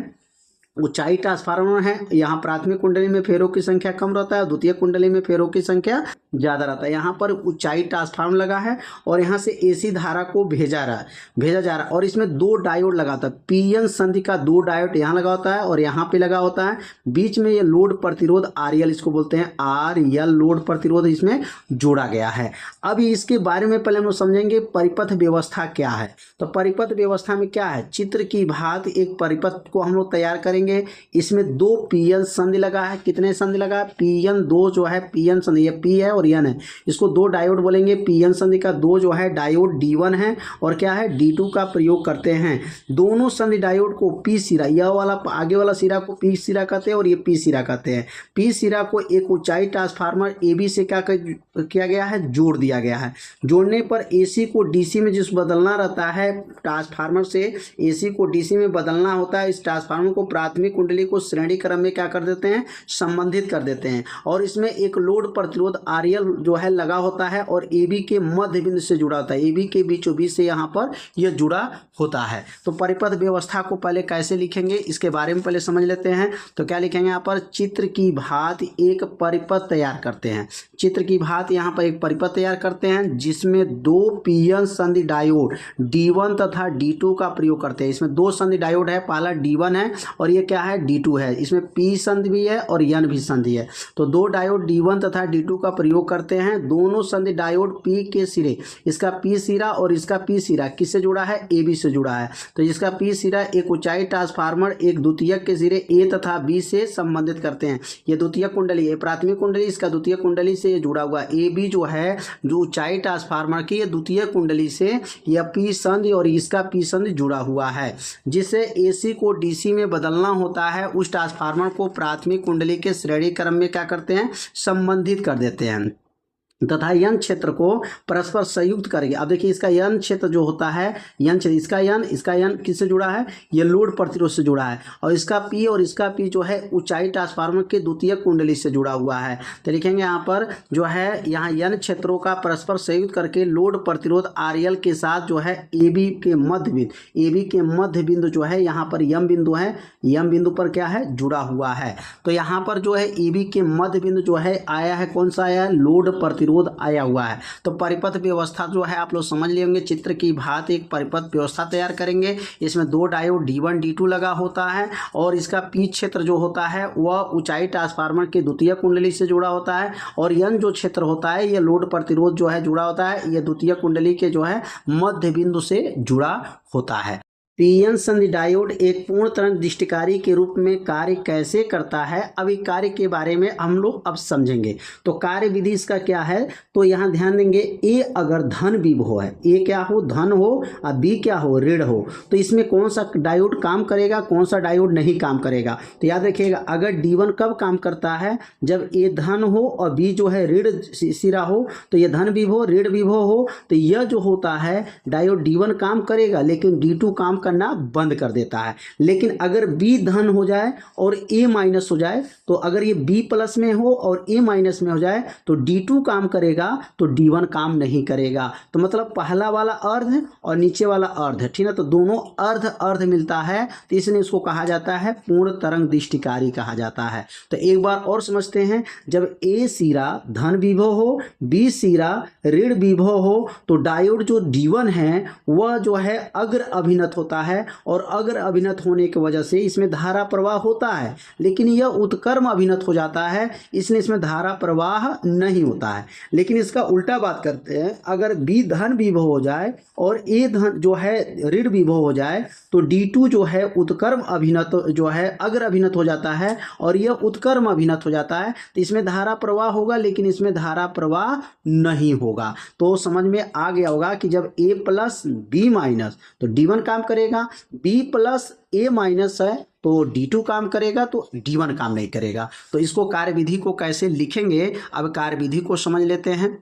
ऊंचाई ट्रांसफार्मर है, यहाँ प्राथमिक कुंडली में फेरों की संख्या कम रहता है, द्वितीय कुंडली में फेरों की संख्या ज़्यादा रहता है। यहाँ पर ऊंचाई ट्रांसफार्मर लगा है और यहाँ से एसी धारा को भेजा जा रहा है और इसमें 2 डायोड लगाता है। पीएन संधि का 2 डायोड यहाँ लगा होता है और यहाँ पे लगा होता है। बीच में ये लोड प्रतिरोध आरएल, इसको बोलते हैं आरएल, लोड प्रतिरोध इसमें जोड़ा गया है। अब इसके बारे में पहले हम लोग समझेंगे परिपथ व्यवस्था क्या है। तो परिपथ व्यवस्था में क्या है, चित्र की भांति एक परिपथ को हम लोग तैयार करेंगे। इसमें 2 पीएन संधि लगा है। कितने संधि लगा है? पीएन 2 जो है पीएन संधि, ये पी है और एन है, इसको 2 डायोड बोलेंगे। पीएन संधि का 2 जो है डायोड D1 है और क्या है D2 का प्रयोग करते हैं। दोनों संधि डायोड को पी सिरा, यह वाला आगे वाला सिरा को पी सिरा कहते हैं और ये पी सिरा कहते हैं। पी सिरा को एक ऊंचाई ट्रांसफार्मर AB से क्या किया गया है? जोड़ दिया गया है। जोड़ने पर AC को DC में जिस बदलना रहता है, ट्रांसफार्मर से AC को DC में बदलना होता है। इस ट्रांसफार्मर को प्राथमिक कुंडली को श्रेणी क्रम में क्या कर देते हैं? संबंधित कर देते हैं। और इसमें एक लोड प्रतिरोध आरएल जो है लगा होता है और AB के मध्य बिंदु से जुड़ा होता है। AB के बीचों बीच से यहाँ पर यह जुड़ा होता है। तो परिपथ व्यवस्था को पहले कैसे लिखेंगे इसके बारे में पहले समझ लेते हैं। तो क्या लिखेंगे यहाँ पर? चित्र की भांति एक परिपथ तैयार करते हैं। चित्र की भांति यहाँ पर एक परिपथ तैयार करते हैं जिसमें 2 पीएन संधि डायोड D1 तथा D2 का प्रयोग करते हैं। इसमें 2 संधि डायोड है, पहला D1 है और ये क्या है? D2 है। इसमें P संधि भी है और N भी संधि है। तो 2 डायोड D1 तथा D2 का प्रयोग करते हैं। दोनों संधि डायोड P के सिरे, इसका P सिरा और इसका P सिरा किससे जुड़ा है? AB से जुड़ा है। तो इसका P सिरा एक ऊंचाई ट्रांसफार्मर एक द्वितीयक के सिरे A तथा B से संबंधित करते हैं। ये द्वितीयक कुंडली है, प्राथमिक कुंडली, इसका द्वितीयक कुंडली से जुड़ा हुआ। AB जो है जो ऊंचाई ट्रांसफार्मर की ये द्वितीयक कुंडली से यह P संधि और इसका P संधि जुड़ा हुआ है। जिसे AC को DC में बदलना होता है, उस ट्रांसफार्मर को प्राथमिक कुंडली के श्रेणी क्रम में क्या करते हैं? संबंधित कर देते हैं तथा यन क्षेत्र को परस्पर संयुक्त करेंगे। अब देखिए इसका यन क्षेत्र जो होता है, यन क्षेत्र, इसका यन किससे जुड़ा है? ये लोड प्रतिरोध से जुड़ा है। और इसका P और इसका P जो है ऊंचाई ट्रांसफार्मर के द्वितीय कुंडली से जुड़ा हुआ है। तो लिखेंगे यहाँ पर जो है, यहाँ यन क्षेत्रों का परस्पर संयुक्त करके लोड प्रतिरोध RL के साथ जो है AB के मध्य बिंदु जो है यहाँ पर यम बिंदु है, यम बिंदु पर क्या है? जुड़ा हुआ है। तो यहाँ पर जो है AB के मध्य बिंदु जो है आया है, कौन सा आया है? लोड प्रतिरोध आया हुआ है। तो परिपथ व्यवस्था जो है आप लोग समझ लेंगे। चित्र की भांति एक परिपथ व्यवस्था तैयार करेंगे। इसमें 2 डायोड D1 D2 लगा होता है और इसका P क्षेत्र जो होता है वह ऊंचाई ट्रांसफार्मर के द्वितीय कुंडली से जुड़ा होता है और N जो क्षेत्र होता है ये लोड प्रतिरोध जो है जुड़ा होता है, ये द्वितीय कुंडली के जो है मध्य बिंदु से जुड़ा होता है। पीएन संधि डायोड एक पूर्ण तरंग दृष्टिकारी के रूप में कार्य कैसे करता है, अभी कार्य के बारे में हम लोग अब समझेंगे। तो कार्य विधि इसका क्या है, तो यहाँ ध्यान देंगे, ए अगर धन विभव है, ए क्या हो, धन हो, और बी क्या हो, ऋण हो, तो इसमें कौन सा डायोड काम करेगा, कौन सा डायोड नहीं काम करेगा। तो याद रखिएगा, अगर D1 कब काम करता है, जब ए धन हो और बी जो है ऋण सिरा हो, तो ये धन विभव ऋण विभव हो, तो यह जो होता है डायोड D1 काम करेगा, लेकिन D2 काम करना बंद कर देता है। लेकिन अगर B धन हो जाए और A माइनस हो जाए, तो अगर ये B प्लस में हो और A माइनस में हो जाए, तो D2 काम करेगा, तो D1 काम नहीं करेगा। तो मतलब पहला वाला अर्ध और नीचे वाला अर्ध, ठीक है, तो दोनों अर्ध अर्ध मिलता है, तो इसलिए इसको कहा जाता है पूर्ण तरंग दृष्टिकारी कहा जाता है। तो एक बार और समझते हैं, जब A सिरा धन विभव हो, B सिरा ऋण विभव हो, तो डायोड जो D1 है वह जो है अग्र अभिनत होता है, और अग्र अभिनत होने की वजह से इसमें धारा प्रवाह होता है, लेकिन यह उत्क्रम अभिनत हो जाता है, इसलिए इसमें धारा प्रवाह नहीं होता है। लेकिन इसका उल्टा बात करते हैं, अगर B धन विभव हो जाए और A धन जो है ऋण विभव हो जाए, तो D2 जो है उत्क्रम अभिनत जो है अग्र अभिनत हो जाता है, और यह उत्क्रम अभिनत हो जाता है, तो इसमें धारा प्रवाह होगा, लेकिन इसमें धारा प्रवाह नहीं होगा। तो समझ में आ गया होगा कि जब A प्लस B माइनस, तो D1 काम करेगा, B प्लस A माइनस है तो D2 काम करेगा, तो D1 काम नहीं करेगा। तो इसको कार्यविधि को कैसे लिखेंगे, अब कार्यविधि को समझ लेते हैं।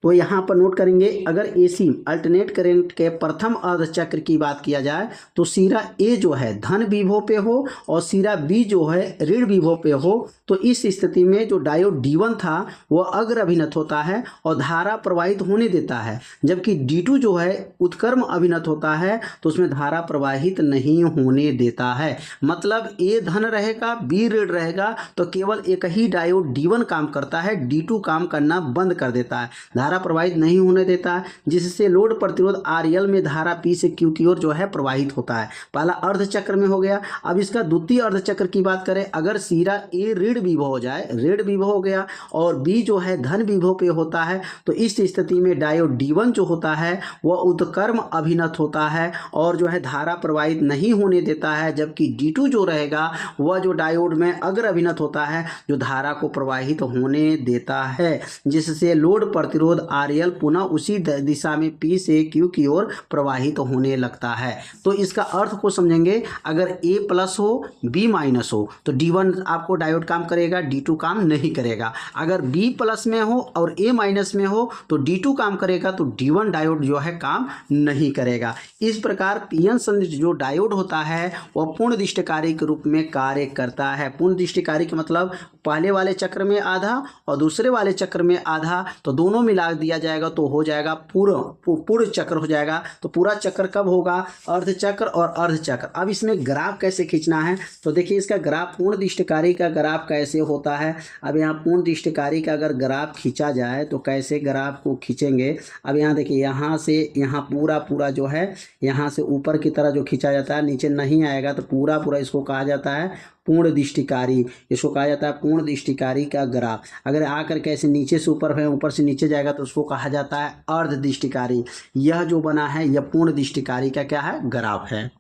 तो यहाँ पर नोट करेंगे, अगर AC अल्टरनेट करंट के प्रथम अर्ध चक्र की बात किया जाए, तो सिरा A जो है धन विभव पे हो और सिरा B जो है ऋण विभव पे हो, तो इस स्थिति में जो डायोड D1 था वह अग्र अभिनत होता है और धारा प्रवाहित होने देता है, जबकि D2 जो है उत्क्रम अभिनत होता है, तो उसमें धारा प्रवाहित नहीं होने देता है। मतलब A धन रहेगा, B ऋण रहेगा, तो केवल एक ही डायोड D1 काम करता है, D2 काम करना बंद कर देता है, धारा प्रवाहित नहीं होने देता है, जिससे लोड प्रतिरोध RL में धारा P से Q की ओर जो है प्रवाहित होता है। पहला अर्ध चक्र में हो गया। अब इसका द्वितीय अर्ध चक्र की बात करें, अगर सिरा A ऋण विभव हो जाए, ऋण विभव हो गया, और B जो है धन विभव पे होता है, तो इस स्थिति में डायोड D1 जो होता है वह उत्क्रम अभिनत होता है और जो है धारा प्रवाहित नहीं होने देता है, जबकि D2 जो रहेगा वह जो डायोड में अग्र अभिनत होता है, जो धारा को प्रवाहित होने देता है, जिससे लोड प्रतिरोध RL पुनः उसी दिशा में P से Q की ओर प्रवाहित होने लगता है। तो इसका अर्थ को समझेंगे, अगर A प्लस हो B माइनस हो, तो D1 आपको डायोड काम करेगा, D2 काम नहीं करेगा। अगर B प्लस में हो और A माइनस में हो, तो D2 काम करेगा, तो D1 डायोड जो है काम नहीं करेगा। इस प्रकार पीएन संधि जो डायोड होता है वह पूर्ण दृष्टिकारी के रूप में कार्य करता है। पूर्ण दृष्टिकारी का मतलब पहले वाले चक्र में आधा और दूसरे वाले चक्र में आधा, तो दोनों मिला दिया जाएगा तो हो जाएगा पूर्ण चक्र हो जाएगा। तो पूरा चक्र कब होगा, अर्ध चक्र और अर्ध चक्र। अब इसमें ग्राफ कैसे खींचना है, तो देखिए इसका ग्राफ पूर्ण दृष्टिकारी का ग्राफ कैसे होता है। अब यहाँ पूर्ण दृष्टिकारी का अगर ग्राफ खींचा जाए तो कैसे ग्राफ को खींचेंगे। अब यहाँ देखिए, यहाँ से यहाँ पूरा जो है यहाँ से ऊपर की तरह जो खींचा जाता है, नीचे नहीं आएगा, तो पूरा इसको कहा जाता है पूर्ण दृष्टिकारी। इसको कहा जाता है पूर्ण दृष्टिकारी का ग्राफ। अगर आकर के ऐसे नीचे से ऊपर है, ऊपर से नीचे जाएगा, तो उसको कहा जाता है अर्ध दृष्टिकारी। यह जो बना है यह पूर्ण दृष्टिकारी का क्या है, ग्राफ है।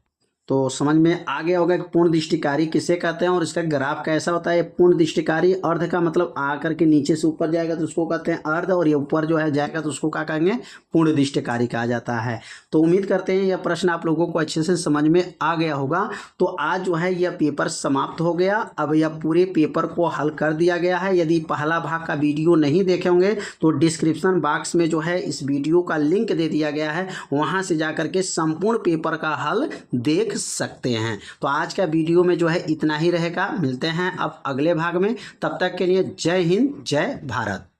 तो समझ में आ गया होगा कि पूर्ण दृष्टिकारी किसे कहते हैं और इसका ग्राफ कैसा होता है। पूर्ण दृष्टिकारी अर्ध का मतलब आकर के नीचे से ऊपर जाएगा तो उसको कहते हैं अर्ध, और ये ऊपर जो है जाएगा तो उसको क्या कहेंगे, पूर्ण दृष्टिकारी कहा जाता है। तो उम्मीद करते हैं यह प्रश्न आप लोगों को अच्छे से समझ में आ गया होगा। तो आज जो है यह पेपर समाप्त हो गया। अब यह पूरे पेपर को हल कर दिया गया है। यदि पहला भाग का वीडियो नहीं देखे होंगे तो डिस्क्रिप्शन बॉक्स में जो है इस वीडियो का लिंक दे दिया गया है, वहाँ से जाकर के संपूर्ण पेपर का हल देख सकते हैं। तो आज का वीडियो में जो है इतना ही रहेगा। मिलते हैं अब अगले भाग में, तब तक के लिए जय हिंद, जय भारत।